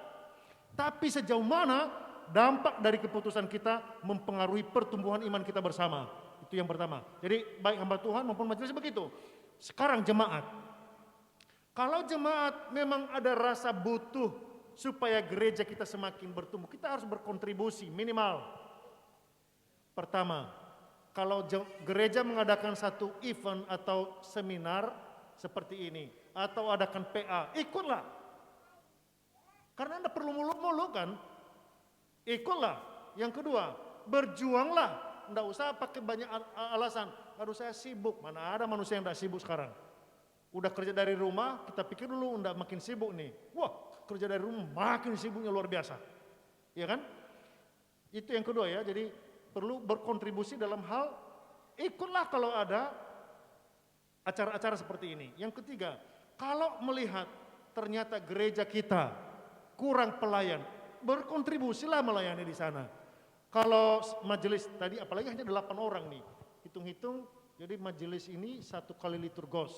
Tapi sejauh mana dampak dari keputusan kita mempengaruhi pertumbuhan iman kita bersama. Itu yang pertama. Jadi baik hamba Tuhan maupun majelis begitu. Sekarang jemaat. Kalau jemaat memang ada rasa butuh supaya gereja kita semakin bertumbuh, kita harus berkontribusi minimal. Pertama, kalau gereja mengadakan satu event atau seminar seperti ini, atau adakan PA, ikutlah. Karena Anda perlu muluk-muluk kan? Ikutlah. Yang kedua, berjuanglah. Nggak usah pakai banyak alasan. Aduh saya sibuk, mana ada manusia yang tidak sibuk sekarang. Udah kerja dari rumah, kita pikir dulu udah makin sibuk nih. Wah, kerja dari rumah makin sibuknya luar biasa. Iya kan? Itu yang kedua ya, jadi perlu berkontribusi dalam hal ikutlah kalau ada acara-acara seperti ini. Yang ketiga, kalau melihat ternyata gereja kita kurang pelayan, berkontribusilah melayani di sana. Kalau majelis tadi apalagi hanya 8 orang nih, hitung-hitung jadi majelis ini 1 kali liturgos,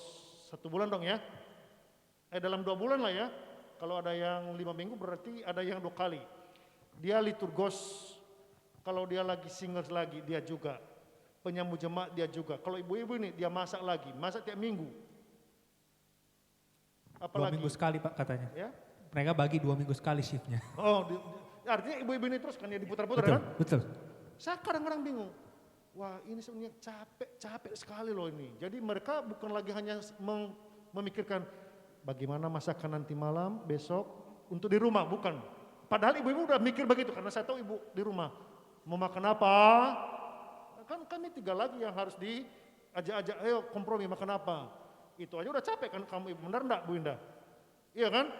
1 bulan dong ya. Dalam 2 bulan lah ya. Kalau ada yang 5 minggu berarti ada yang 2 kali. Dia liturgos, kalau dia lagi singers lagi dia juga. Penyambut jemaat dia juga. Kalau ibu-ibu ini dia masak lagi, masak tiap minggu. 2 minggu sekali Pak katanya. Ya? Mereka bagi 2 minggu sekali shiftnya. Oh, artinya ibu-ibu ini terus kan ya diputar-putar Betul, kan? betul. Saya kadang-kadang bingung. Wah ini sebenarnya capek sekali loh ini. Jadi mereka bukan lagi hanya memikirkan bagaimana masakan nanti malam, besok untuk di rumah, bukan. Padahal ibu-ibu udah mikir begitu karena saya tahu ibu di rumah. Mau makan apa? Kan kami 3 lagi yang harus diajak-ajak, ayo kompromi makan apa. Itu aja udah capek kan kamu ibu, benar enggak Bu Indah? Iya kan?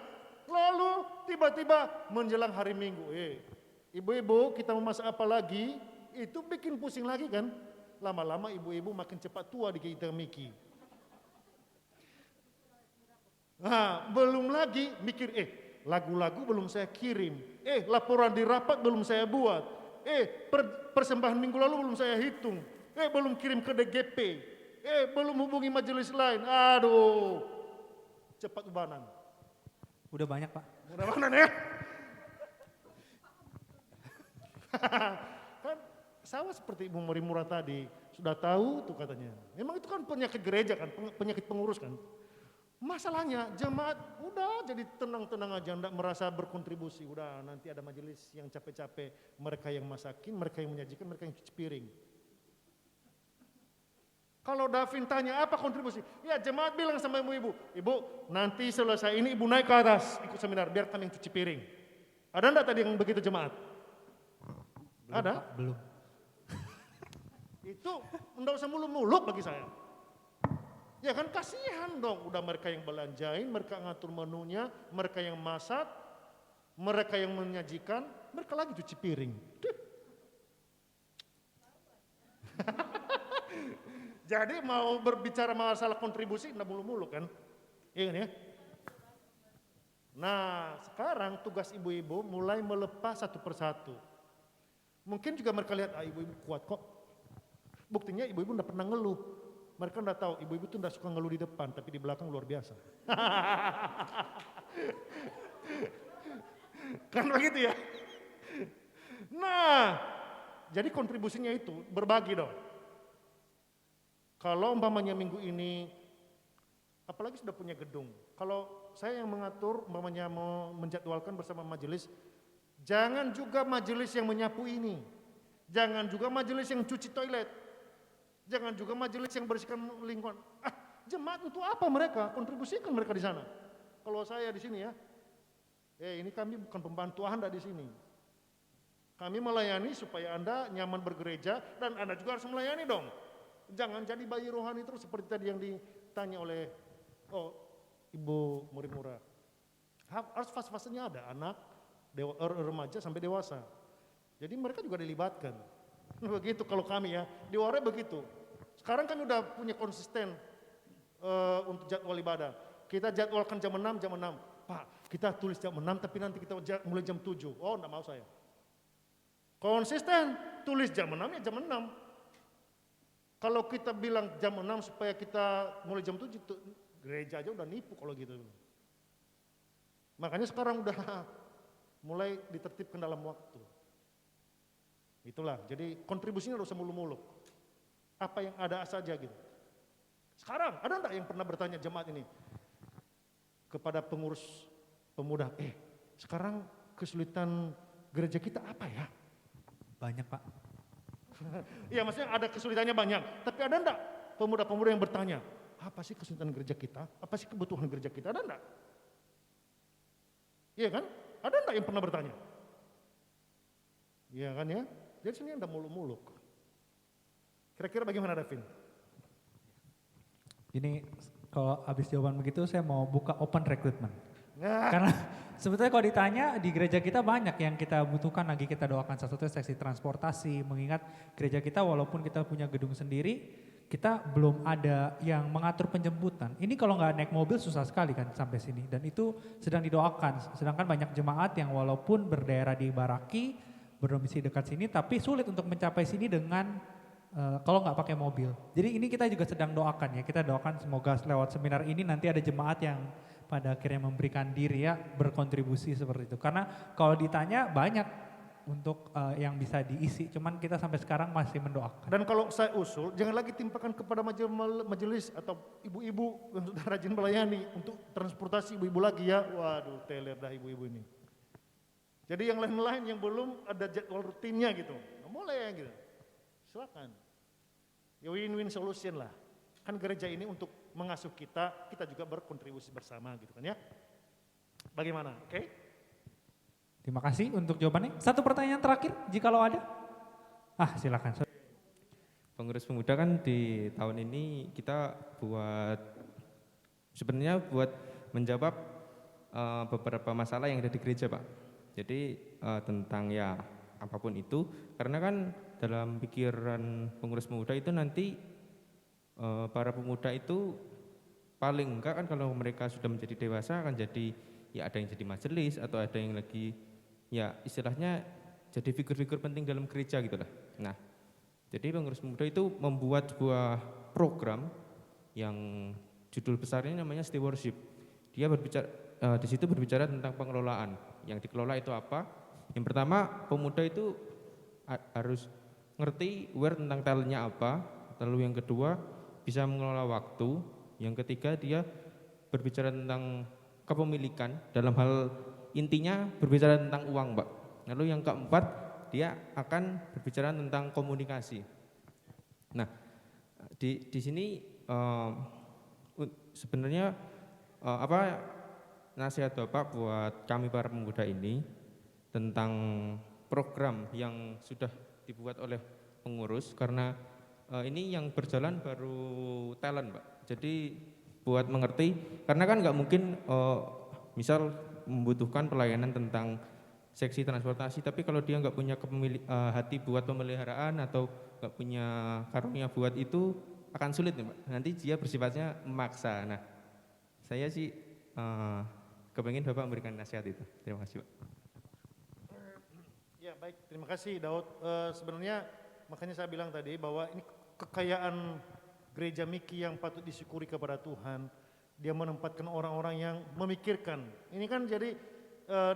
Lalu tiba-tiba menjelang hari Minggu, ibu-ibu kita mau masak apa lagi? Itu bikin pusing lagi kan? Lama-lama ibu-ibu makin cepat tua di kita Miki. Nah, belum lagi mikir, lagu-lagu belum saya kirim. Laporan di rapat belum saya buat. Persembahan minggu lalu belum saya hitung. Belum kirim ke DGP. Belum hubungi majelis lain. Aduh, cepat ubanan. Udah banyak Pak. Udah ubanan ya. Kan sama seperti Ibu Murah tadi. Sudah tahu tuh katanya. Memang itu kan penyakit gereja kan, penyakit pengurus kan. Masalahnya jemaat udah jadi tenang-tenang aja, enggak merasa berkontribusi. Udah nanti ada majelis yang capek-capek, mereka yang masakin, mereka yang menyajikan, mereka yang cuci piring. Kalau Davin tanya apa kontribusi? Ya jemaat bilang sama ibu-ibu, ibu nanti selesai ini ibu naik ke atas ikut seminar biar kami yang cuci piring. Ada enggak tadi yang begitu jemaat? Belum, Ada? Pak, belum. Itu enggak usah muluk-muluk bagi saya. Ya kan kasihan dong, udah mereka yang belanjain, mereka ngatur menunya, mereka yang masak, mereka yang menyajikan, mereka lagi cuci piring. Jadi mau berbicara masalah kontribusi, enggak muluk-muluk kan? Iya kan ya? Nah sekarang tugas ibu-ibu mulai melepas satu persatu. Mungkin juga mereka lihat, ibu-ibu kuat kok. Buktinya ibu-ibu enggak pernah ngeluh. Mereka enggak tahu, ibu-ibu tuh enggak suka ngeluh di depan, tapi di belakang luar biasa. Kan begitu ya? Nah, jadi kontribusinya itu berbagi dong. Kalau umpamanya minggu ini, apalagi sudah punya gedung, kalau saya yang mengatur, umpamanya mau menjadwalkan bersama majelis, jangan juga majelis yang menyapu ini, jangan juga majelis yang cuci toilet, jangan juga majelis yang bersihkan lingkungan. Jemaat untuk apa mereka? Kontribusikan mereka di sana. Kalau saya di sini ya, ini kami bukan pembantu Anda di sini. Kami melayani supaya Anda nyaman bergereja dan Anda juga harus melayani dong. Jangan jadi bayi rohani terus seperti tadi yang ditanya oleh Ibu Murid Murah. Harus fase-fasenya ada, anak, remaja sampai dewasa. Jadi mereka juga dilibatkan. Begitu kalau kami ya, di Warai begitu. Sekarang kami udah punya konsisten untuk jadwal ibadah. Kita jadwalkan jam 6, jam 6. Pak, kita tulis jam 6 tapi nanti kita mulai jam 7. Oh, enggak mau saya. Konsisten, tulis jam 6 ya jam 6. Kalau kita bilang jam 6 supaya kita mulai jam 7, gereja aja udah nipu kalau gitu. Makanya sekarang udah mulai ditertibkan dalam waktu. Itulah, jadi kontribusinya harus muluk-muluk. Apa yang ada saja gitu. Sekarang, ada enggak yang pernah bertanya jemaat ini? Kepada pengurus pemuda, sekarang kesulitan gereja kita apa ya? Banyak Pak. Iya maksudnya ada kesulitannya banyak, tapi ada enggak pemuda-pemuda yang bertanya, apa sih kesulitan gereja kita? Apa sih kebutuhan gereja kita? Ada enggak? Iya kan? Ada enggak yang pernah bertanya? Iya kan ya? Jadi sini ada muluk-muluk. Kira-kira bagaimana Davin? Ini kalau habis jawaban begitu saya mau buka open recruitment. Nah. Karena sebetulnya kalau ditanya di gereja kita banyak yang kita butuhkan lagi kita doakan. Salah satunya seksi transportasi, mengingat gereja kita walaupun kita punya gedung sendiri, kita belum ada yang mengatur penjemputan. Ini kalau nggak naik mobil susah sekali kan sampai sini. Dan itu sedang didoakan. Sedangkan banyak jemaat yang walaupun berdaerah di Baraki, berdomisili dekat sini, tapi sulit untuk mencapai sini dengan kalau nggak pakai mobil. Jadi ini kita juga sedang doakan ya. Kita doakan semoga lewat seminar ini nanti ada jemaat yang pada akhirnya memberikan diri ya, berkontribusi seperti itu. Karena kalau ditanya banyak untuk yang bisa diisi, cuman kita sampai sekarang masih mendoakan. Dan kalau saya usul, jangan lagi timpakan kepada majelis atau ibu-ibu yang sudah rajin melayani untuk transportasi ibu-ibu lagi ya. Waduh, teler dah ibu-ibu ini. Jadi yang lain-lain yang belum ada jadwal rutinnya gitu, nggak boleh gitu. Silakan. Ya win-win solution lah. Kan gereja ini untuk mengasuh kita, kita juga berkontribusi bersama gitu kan ya. Bagaimana? Oke? Terima kasih untuk jawabannya. Satu pertanyaan terakhir, jikalau ada. Silakan. Pengurus pemuda kan di tahun ini kita sebenarnya buat menjawab beberapa masalah yang ada di gereja Pak. Jadi tentang ya apapun itu, karena kan dalam pikiran pengurus pemuda itu nanti para pemuda itu paling enggak kan kalau mereka sudah menjadi dewasa akan jadi ya ada yang jadi majelis atau ada yang lagi ya istilahnya jadi figur-figur penting dalam gereja gitu lah. Nah, jadi pengurus pemuda itu membuat sebuah program yang judul besarnya namanya Stewardship. Dia berbicara di situ berbicara tentang pengelolaan. Yang dikelola itu apa? Yang pertama, pemuda itu harus ngerti tentang talentnya apa. Lalu yang kedua, bisa mengelola waktu. Yang ketiga, dia berbicara tentang kepemilikan. Dalam hal intinya berbicara tentang uang, Pak. Lalu yang keempat, dia akan berbicara tentang komunikasi. Nah, di sini sebenarnya nasihat Bapak buat kami para pemuda ini tentang program yang sudah dibuat oleh pengurus, karena ini yang berjalan baru talent Pak. Jadi buat mengerti, karena kan nggak mungkin misal membutuhkan pelayanan tentang seksi transportasi, tapi kalau dia nggak punya hati buat pemeliharaan atau nggak punya karunia buat itu akan sulit nih Pak. Nanti dia bersifatnya memaksa. Nah, saya sih kepengen Bapak memberikan nasihat itu. Terima kasih Pak. Ya baik, terima kasih Daud. Sebenarnya makanya saya bilang tadi bahwa ini kekayaan gereja Miki yang patut disyukuri kepada Tuhan. Dia menempatkan orang-orang yang memikirkan. Ini kan jadi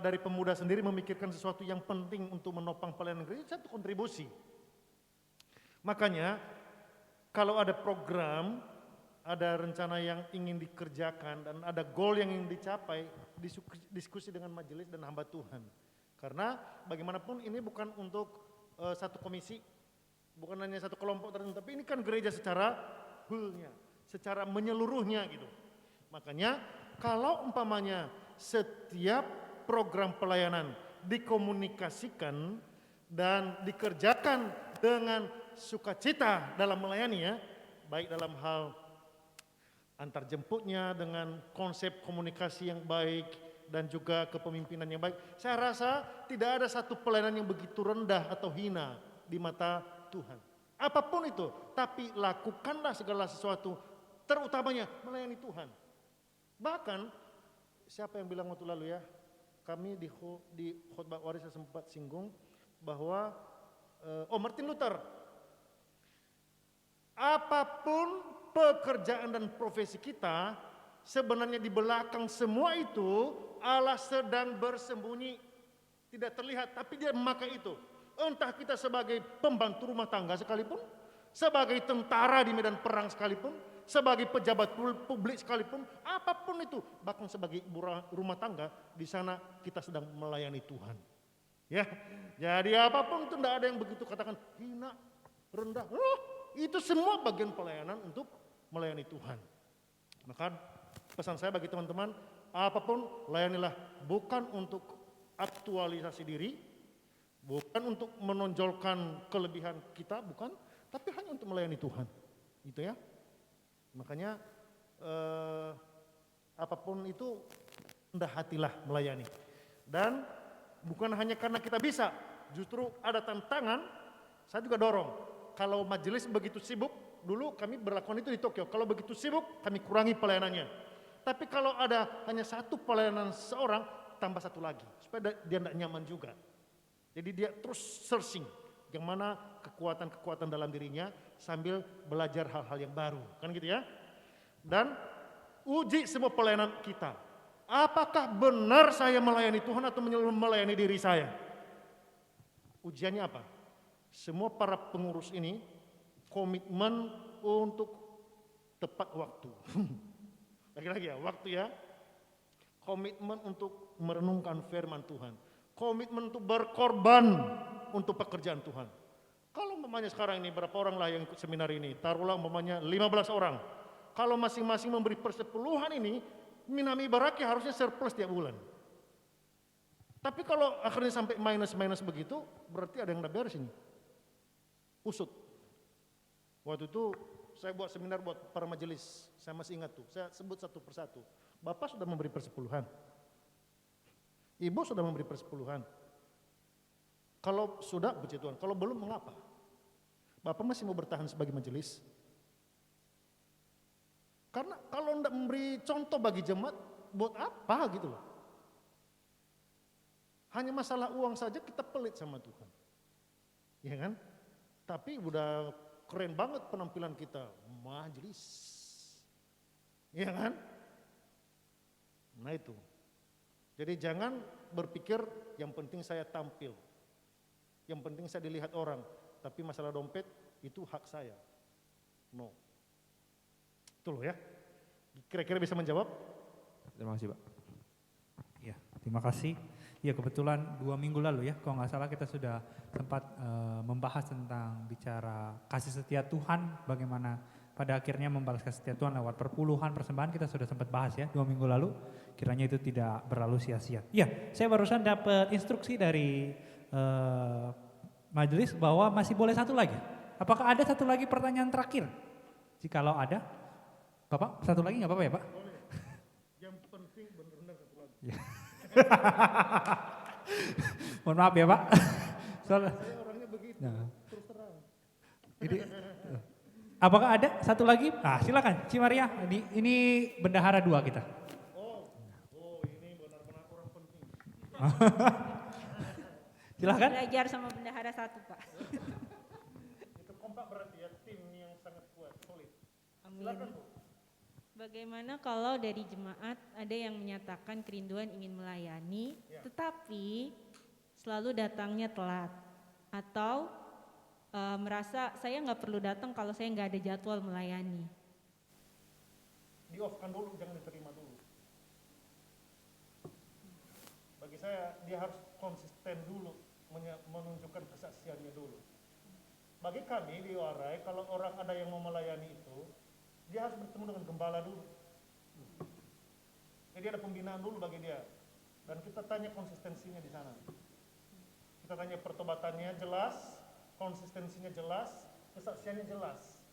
dari pemuda sendiri memikirkan sesuatu yang penting untuk menopang pelayanan gereja, satu kontribusi. Makanya Kalau ada program, ada rencana yang ingin dikerjakan dan ada goal yang ingin dicapai, diskusi dengan majelis dan hamba Tuhan. Karena bagaimanapun ini bukan untuk satu komisi, bukan hanya satu kelompok tertentu, tapi ini kan gereja secara whole-nya, secara menyeluruhnya gitu. Makanya kalau umpamanya setiap program pelayanan dikomunikasikan dan dikerjakan dengan sukacita dalam melayani ya, baik dalam hal antar jemputnya dengan konsep komunikasi yang baik dan juga kepemimpinan yang baik. Saya rasa tidak ada satu pelayanan yang begitu rendah atau hina di mata Tuhan. Apapun itu, tapi lakukanlah segala sesuatu, terutamanya melayani Tuhan. Bahkan, siapa yang bilang waktu lalu ya, kami di khotbah waris sempat singgung bahwa Martin Luther, apapun pekerjaan dan profesi kita, sebenarnya di belakang semua itu Allah sedang bersembunyi, tidak terlihat, tapi Dia memakai itu. Entah kita sebagai pembantu rumah tangga sekalipun, sebagai tentara di medan perang sekalipun, sebagai pejabat publik sekalipun, apapun itu, bahkan sebagai ibu rumah tangga, di sana kita sedang melayani Tuhan. Ya, jadi apapun itu tidak ada yang begitu katakan hina, rendah. Itu semua bagian pelayanan untuk melayani Tuhan. Maka pesan saya bagi teman-teman, apapun layanilah, bukan untuk aktualisasi diri, bukan untuk menonjolkan kelebihan kita, bukan, tapi hanya untuk melayani Tuhan. Itu ya. Makanya apapun itu rendah hatilah melayani. Dan bukan hanya karena kita bisa, justru ada tantangan. Saya juga dorong, kalau majelis begitu sibuk, dulu kami berlakukan itu di Tokyo, kalau begitu sibuk kami kurangi pelayanannya. Tapi kalau ada hanya satu pelayanan seorang, tambah satu lagi, supaya dia tidak nyaman juga. Jadi dia terus searching, yang mana kekuatan-kekuatan dalam dirinya sambil belajar hal-hal yang baru, kan gitu ya. Dan uji semua pelayanan kita. Apakah benar saya melayani Tuhan atau melayani diri saya? Ujiannya apa? Semua para pengurus ini komitmen untuk tepat waktu. Lagi-lagi ya, waktu ya. Komitmen untuk merenungkan firman Tuhan. Komitmen untuk berkorban untuk pekerjaan Tuhan. Kalau umpamanya sekarang ini berapa orang lah yang ikut seminar ini? Taruhlah umpamanya 15 orang. Kalau masing-masing memberi persepuluhan ini, Minami Baraki harusnya surplus tiap bulan. Tapi kalau akhirnya sampai minus begitu, berarti ada yang udah beres ini. Usut. Waktu itu saya buat seminar buat para majelis, saya masih ingat tuh, saya sebut satu persatu. Bapak sudah memberi persepuluhan. Ibu sudah memberi persepuluhan. Kalau sudah, puji Tuhan. Kalau belum, mengapa? Bapak masih mau bertahan sebagai majelis? Karena kalau tidak memberi contoh bagi jemaat, buat apa gitu loh. Hanya masalah uang saja kita pelit sama Tuhan. Ya kan? Tapi udah keren banget penampilan kita, majelis. Ya kan? Nah itu. Jadi jangan berpikir yang penting saya tampil. Yang penting saya dilihat orang. Tapi masalah dompet itu hak saya. No. Itu loh ya. Kira-kira bisa menjawab? Terima kasih Pak. Ya, terima kasih. Ya kebetulan 2 minggu lalu ya, kalau nggak salah kita sudah sempat membahas tentang bicara kasih setia Tuhan, bagaimana pada akhirnya membalas kasih setia Tuhan lewat perpuluhan persembahan, kita sudah sempat bahas ya 2 minggu lalu, kiranya itu tidak berlalu sia-sia. Ya, saya barusan dapat instruksi dari majelis bahwa masih boleh satu lagi. Apakah ada satu lagi pertanyaan terakhir? Jikalau ada, Bapak satu lagi nggak apa-apa ya Pak? Boleh. Yang penting benar-benar satu lagi. Mohon maaf ya Pak. Saya orangnya begitu, Nah. terus terang. Jadi, apakah ada satu lagi? Ah, silakan, Cimaria. Ini bendahara 2 kita. Oh ini benar-benar orang penting. Silakan. Belajar sama bendahara 1 Pak. Itu kompak berarti ya, tim yang sangat kuat, solid. Amin. Silakan Bu. Bagaimana kalau dari jemaat ada yang menyatakan kerinduan ingin melayani, tetapi selalu datangnya telat, atau merasa saya nggak perlu datang kalau saya nggak ada jadwal melayani. Di-off-kan dulu, jangan diterima dulu. Bagi saya, dia harus konsisten dulu, menunjukkan kesaksiannya dulu. Bagi kami di Warai, kalau orang ada yang mau melayani itu, dia harus bertemu dengan gembala dulu. Jadi ada pembinaan dulu bagi dia. Dan kita tanya konsistensinya di sana. Kita tanya pertobatannya jelas, konsistensinya jelas, kesaksiannya jelas.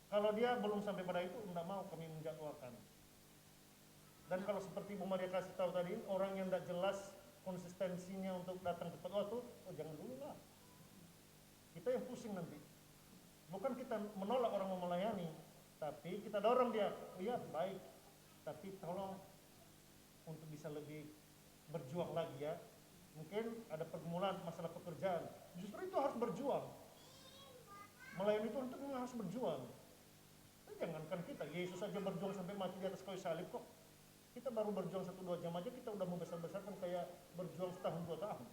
Kalau dia belum sampai pada itu, tidak mau kami menjadwalkan. Dan kalau seperti Bu Maria kasih tahu tadi, orang yang tidak jelas konsistensinya untuk datang tepat waktu, oh jangan dulu lah. Kita yang pusing nanti. Bukan kita menolak orang mau melayani, tapi kita dorong dia, oh iya baik, tapi tolong untuk bisa lebih berjuang lagi ya. Mungkin ada pergumulan masalah pekerjaan, justru itu harus berjuang. Melayani itu untuk harus berjuang. Jangankan kita, Yesus saja berjuang sampai mati di atas kayu salib kok. Kita baru berjuang 1-2 jam aja kita udah membesar-besarkan kayak berjuang setahun 2 tahun.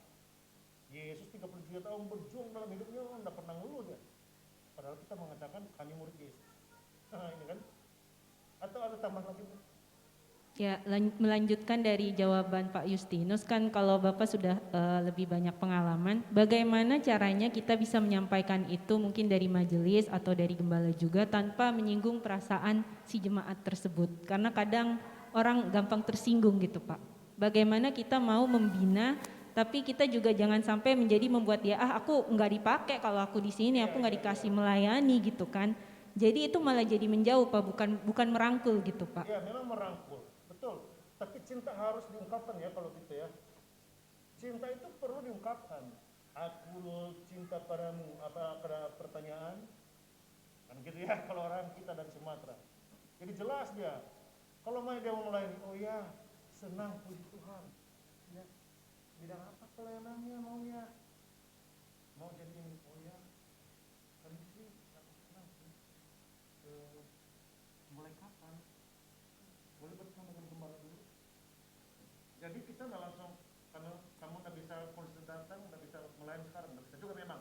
Yesus 33 tahun berjuang dalam hidupnya, tidak pernah ngeluh dia. Padahal kita mengatakan kami murid Yesus. Nah ini kan. Atau ada tambahan lagi? Ya, melanjutkan dari jawaban Pak Justinus, kan kalau Bapak sudah lebih banyak pengalaman, bagaimana caranya kita bisa menyampaikan itu mungkin dari majelis atau dari gembala juga tanpa menyinggung perasaan si jemaat tersebut. Karena kadang orang gampang tersinggung gitu Pak. Bagaimana kita mau membina, tapi kita juga jangan sampai menjadi membuat dia, aku nggak dipakai kalau aku di sini, aku nggak dikasih melayani gitu kan. Jadi itu malah jadi menjauh Pak, bukan merangkul gitu Pak. Ya memang merangkul. Betul, tapi cinta harus diungkapkan ya kalau gitu ya. Cinta itu perlu diungkapkan. Aku cinta padamu, apa ada pertanyaan? Kan gitu ya kalau orang kita dari Sumatera. Jadi jelas dia. Kalau mau dia mau melayani, oh ya senang puji Tuhan. Ya. Bidang apa pelayanannya maunya? Mau jadi ini, oh ya. Kami sih aku senang sih. Mulai kapan? Boleh bertemu dengan gembala dulu. Jadi kita nggak langsung, kamu nggak bisa konsisten datang, nggak bisa melayani sekarang, nggak bisa juga memang.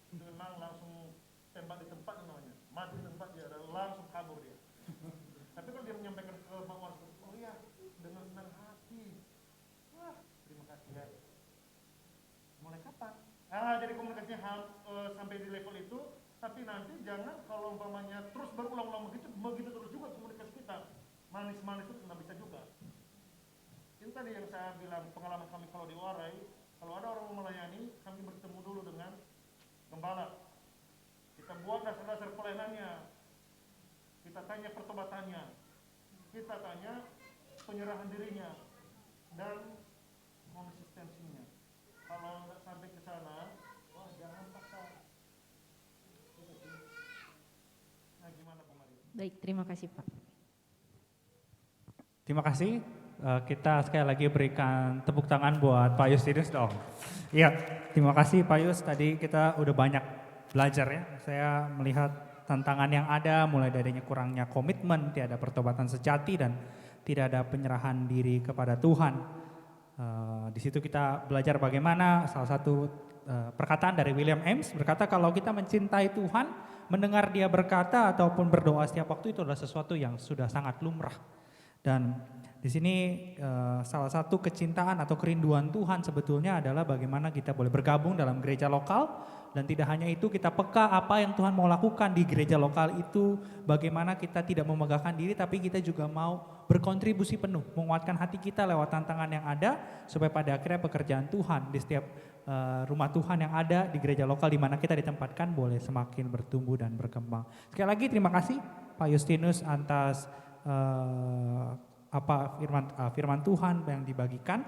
Itu memang langsung tembak di tempat namanya, mati di tempat dia, langsung kabur dia. Tapi kalau dia menyampaikan ke Mawar, oh iya, dengan senang hati, wah terima kasih ya. Mulai kapan? Jadi komunikasinya sampai di level itu, tapi nanti jangan kalau umpamanya terus berulang-ulang begitu terus juga komunikasi kita. Manis-manis itu nggak bisa juga. Itu tadi yang saya bilang, pengalaman kami kalau di Warai, kalau ada orang mau melayani, kami bertemu dulu dengan gembala. Kita buat dasar-dasar pelayanannya, kita tanya pertobatannya, kita tanya penyerahan dirinya, dan konsistensinya. Kalau nggak sampai ke sana, wah jangan paksa. Itu sih. Nah gimana Pak Maria? Baik, terima kasih Pak. Terima kasih. Kita sekali lagi berikan tepuk tangan buat Pak Justinus dong. Iya, terima kasih Pak Yus. Tadi kita udah banyak belajar ya. Saya melihat tantangan yang ada, mulai darinya kurangnya komitmen, tiada pertobatan sejati dan tidak ada penyerahan diri kepada Tuhan. Di situ kita belajar bagaimana salah satu perkataan dari William Ames berkata kalau kita mencintai Tuhan, mendengar Dia berkata ataupun berdoa setiap waktu itu adalah sesuatu yang sudah sangat lumrah. Dan di sini salah satu kecintaan atau kerinduan Tuhan sebetulnya adalah bagaimana kita boleh bergabung dalam gereja lokal dan tidak hanya itu kita peka apa yang Tuhan mau lakukan di gereja lokal itu, bagaimana kita tidak memegahkan diri tapi kita juga mau berkontribusi penuh, menguatkan hati kita lewat tantangan yang ada supaya pada akhirnya pekerjaan Tuhan di setiap rumah Tuhan yang ada di gereja lokal di mana kita ditempatkan boleh semakin bertumbuh dan berkembang. Sekali lagi terima kasih Pak Justinus atas firman Tuhan yang dibagikan.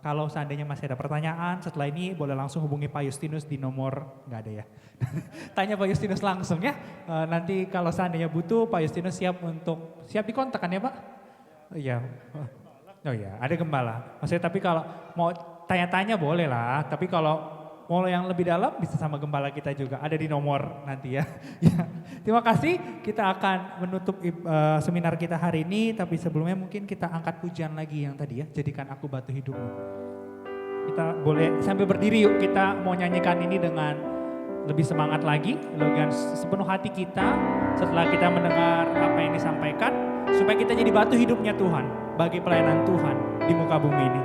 Kalau seandainya masih ada pertanyaan setelah ini boleh langsung hubungi Pak Justinus di nomor, nggak ada ya. Tanya Pak Justinus langsung ya. Nanti kalau seandainya butuh Pak Justinus siap dikontak kan ya Pak? Iya. Oh iya, ada gembala. Maksudnya tapi kalau mau tanya-tanya boleh lah. Tapi kalau mau yang lebih dalam bisa sama gembala kita juga, ada di nomor nanti ya. Ya. Terima kasih, kita akan menutup seminar kita hari ini, tapi sebelumnya mungkin kita angkat pujian lagi yang tadi ya, jadikan aku batu hidupmu. Kita boleh sambil berdiri yuk, kita mau nyanyikan ini dengan lebih semangat lagi dengan sepenuh hati kita setelah kita mendengar apa yang disampaikan, supaya kita jadi batu hidupnya Tuhan bagi pelayanan Tuhan di muka bumi ini.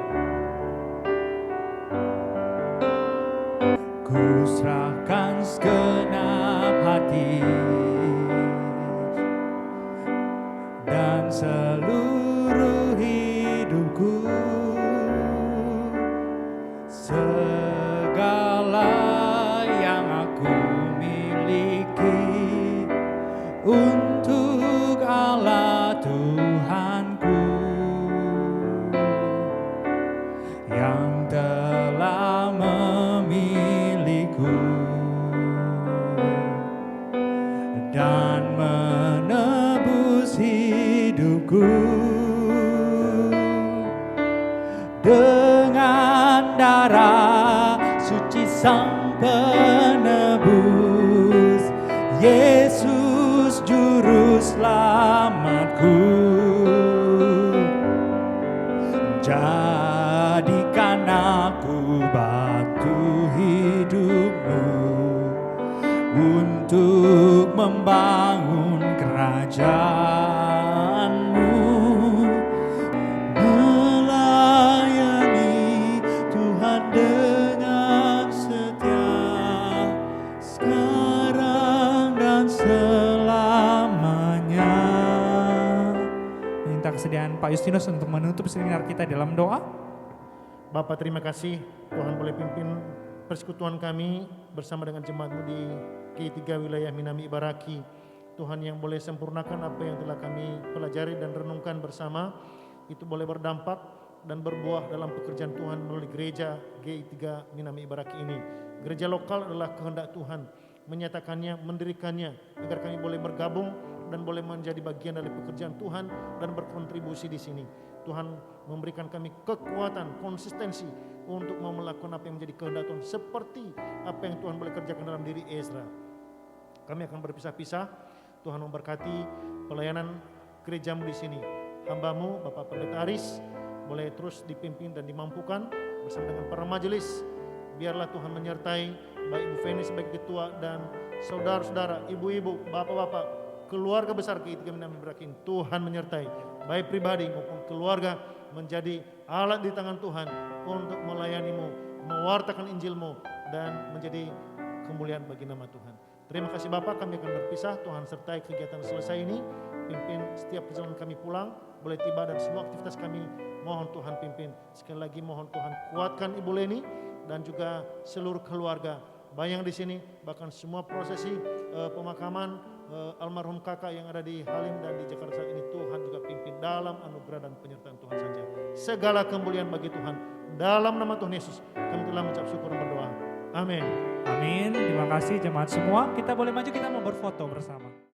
Ku serahkan segenap hati dan seluruh hidupku, segala yang aku miliki untuk Allah Tuhanku yang telah memilihku dan menebus hidupku dengan darah suci Sang Penebus, Yesus Juru Selamatku. Jadikan aku batu hidupmu untuk membangun kerajaanmu, melayani Tuhan dengan setia sekarang dan selamanya. Minta kesediaan Pak Justinus untuk menutup seminar kita dalam doa. Bapak terima kasih Tuhan boleh pimpin persekutuan kami bersama dengan jemaatmu di G3 wilayah Minami Ibaraki. Tuhan yang boleh sempurnakan apa yang telah kami pelajari dan renungkan bersama, itu boleh berdampak dan berbuah dalam pekerjaan Tuhan melalui gereja G3 Minami Ibaraki ini. Gereja lokal adalah kehendak Tuhan, menyatakannya, mendirikannya, agar kami boleh bergabung dan boleh menjadi bagian dari pekerjaan Tuhan dan berkontribusi di sini. Tuhan memberikan kami kekuatan, konsistensi untuk mau melakukan apa yang menjadi kehendak Tuhan, seperti apa yang Tuhan boleh kerjakan dalam diri Ezra. Kami akan berpisah-pisah. Tuhan memberkati pelayanan gerejamu di sini. Hamba-Mu Bapak Pendeta Aris boleh terus dipimpin dan dimampukan bersama dengan para majelis. Biarlah Tuhan menyertai baik Ibu Feni sebagai ketua dan saudara-saudara, ibu-ibu, bapak-bapak, keluarga besar G3 Minami Ibaraki. Tuhan menyertai baik pribadi maupun keluarga, menjadi alat di tangan Tuhan untuk melayani-Mu, mewartakan Injil-Mu, dan menjadi kemuliaan bagi nama Tuhan. Terima kasih Bapak, kami akan berpisah. Tuhan sertai kegiatan selesai ini, pimpin setiap perjalanan kami pulang, boleh tiba dan semua aktivitas kami mohon Tuhan pimpin. Sekali lagi mohon Tuhan kuatkan Ibu Leni dan juga seluruh keluarga bayang di sini, bahkan semua prosesi pemakaman almarhum kakak yang ada di Halim dan di Jakarta saat ini, Tuhan juga pimpin dalam anugerah dan penyertaan Tuhan saja. Segala kemuliaan bagi Tuhan. Dalam nama Tuhan Yesus kami telah mengucap syukur dan berdoa. Amin. Amin. Terima kasih jemaat semua. Kita boleh maju, kita mau berfoto bersama.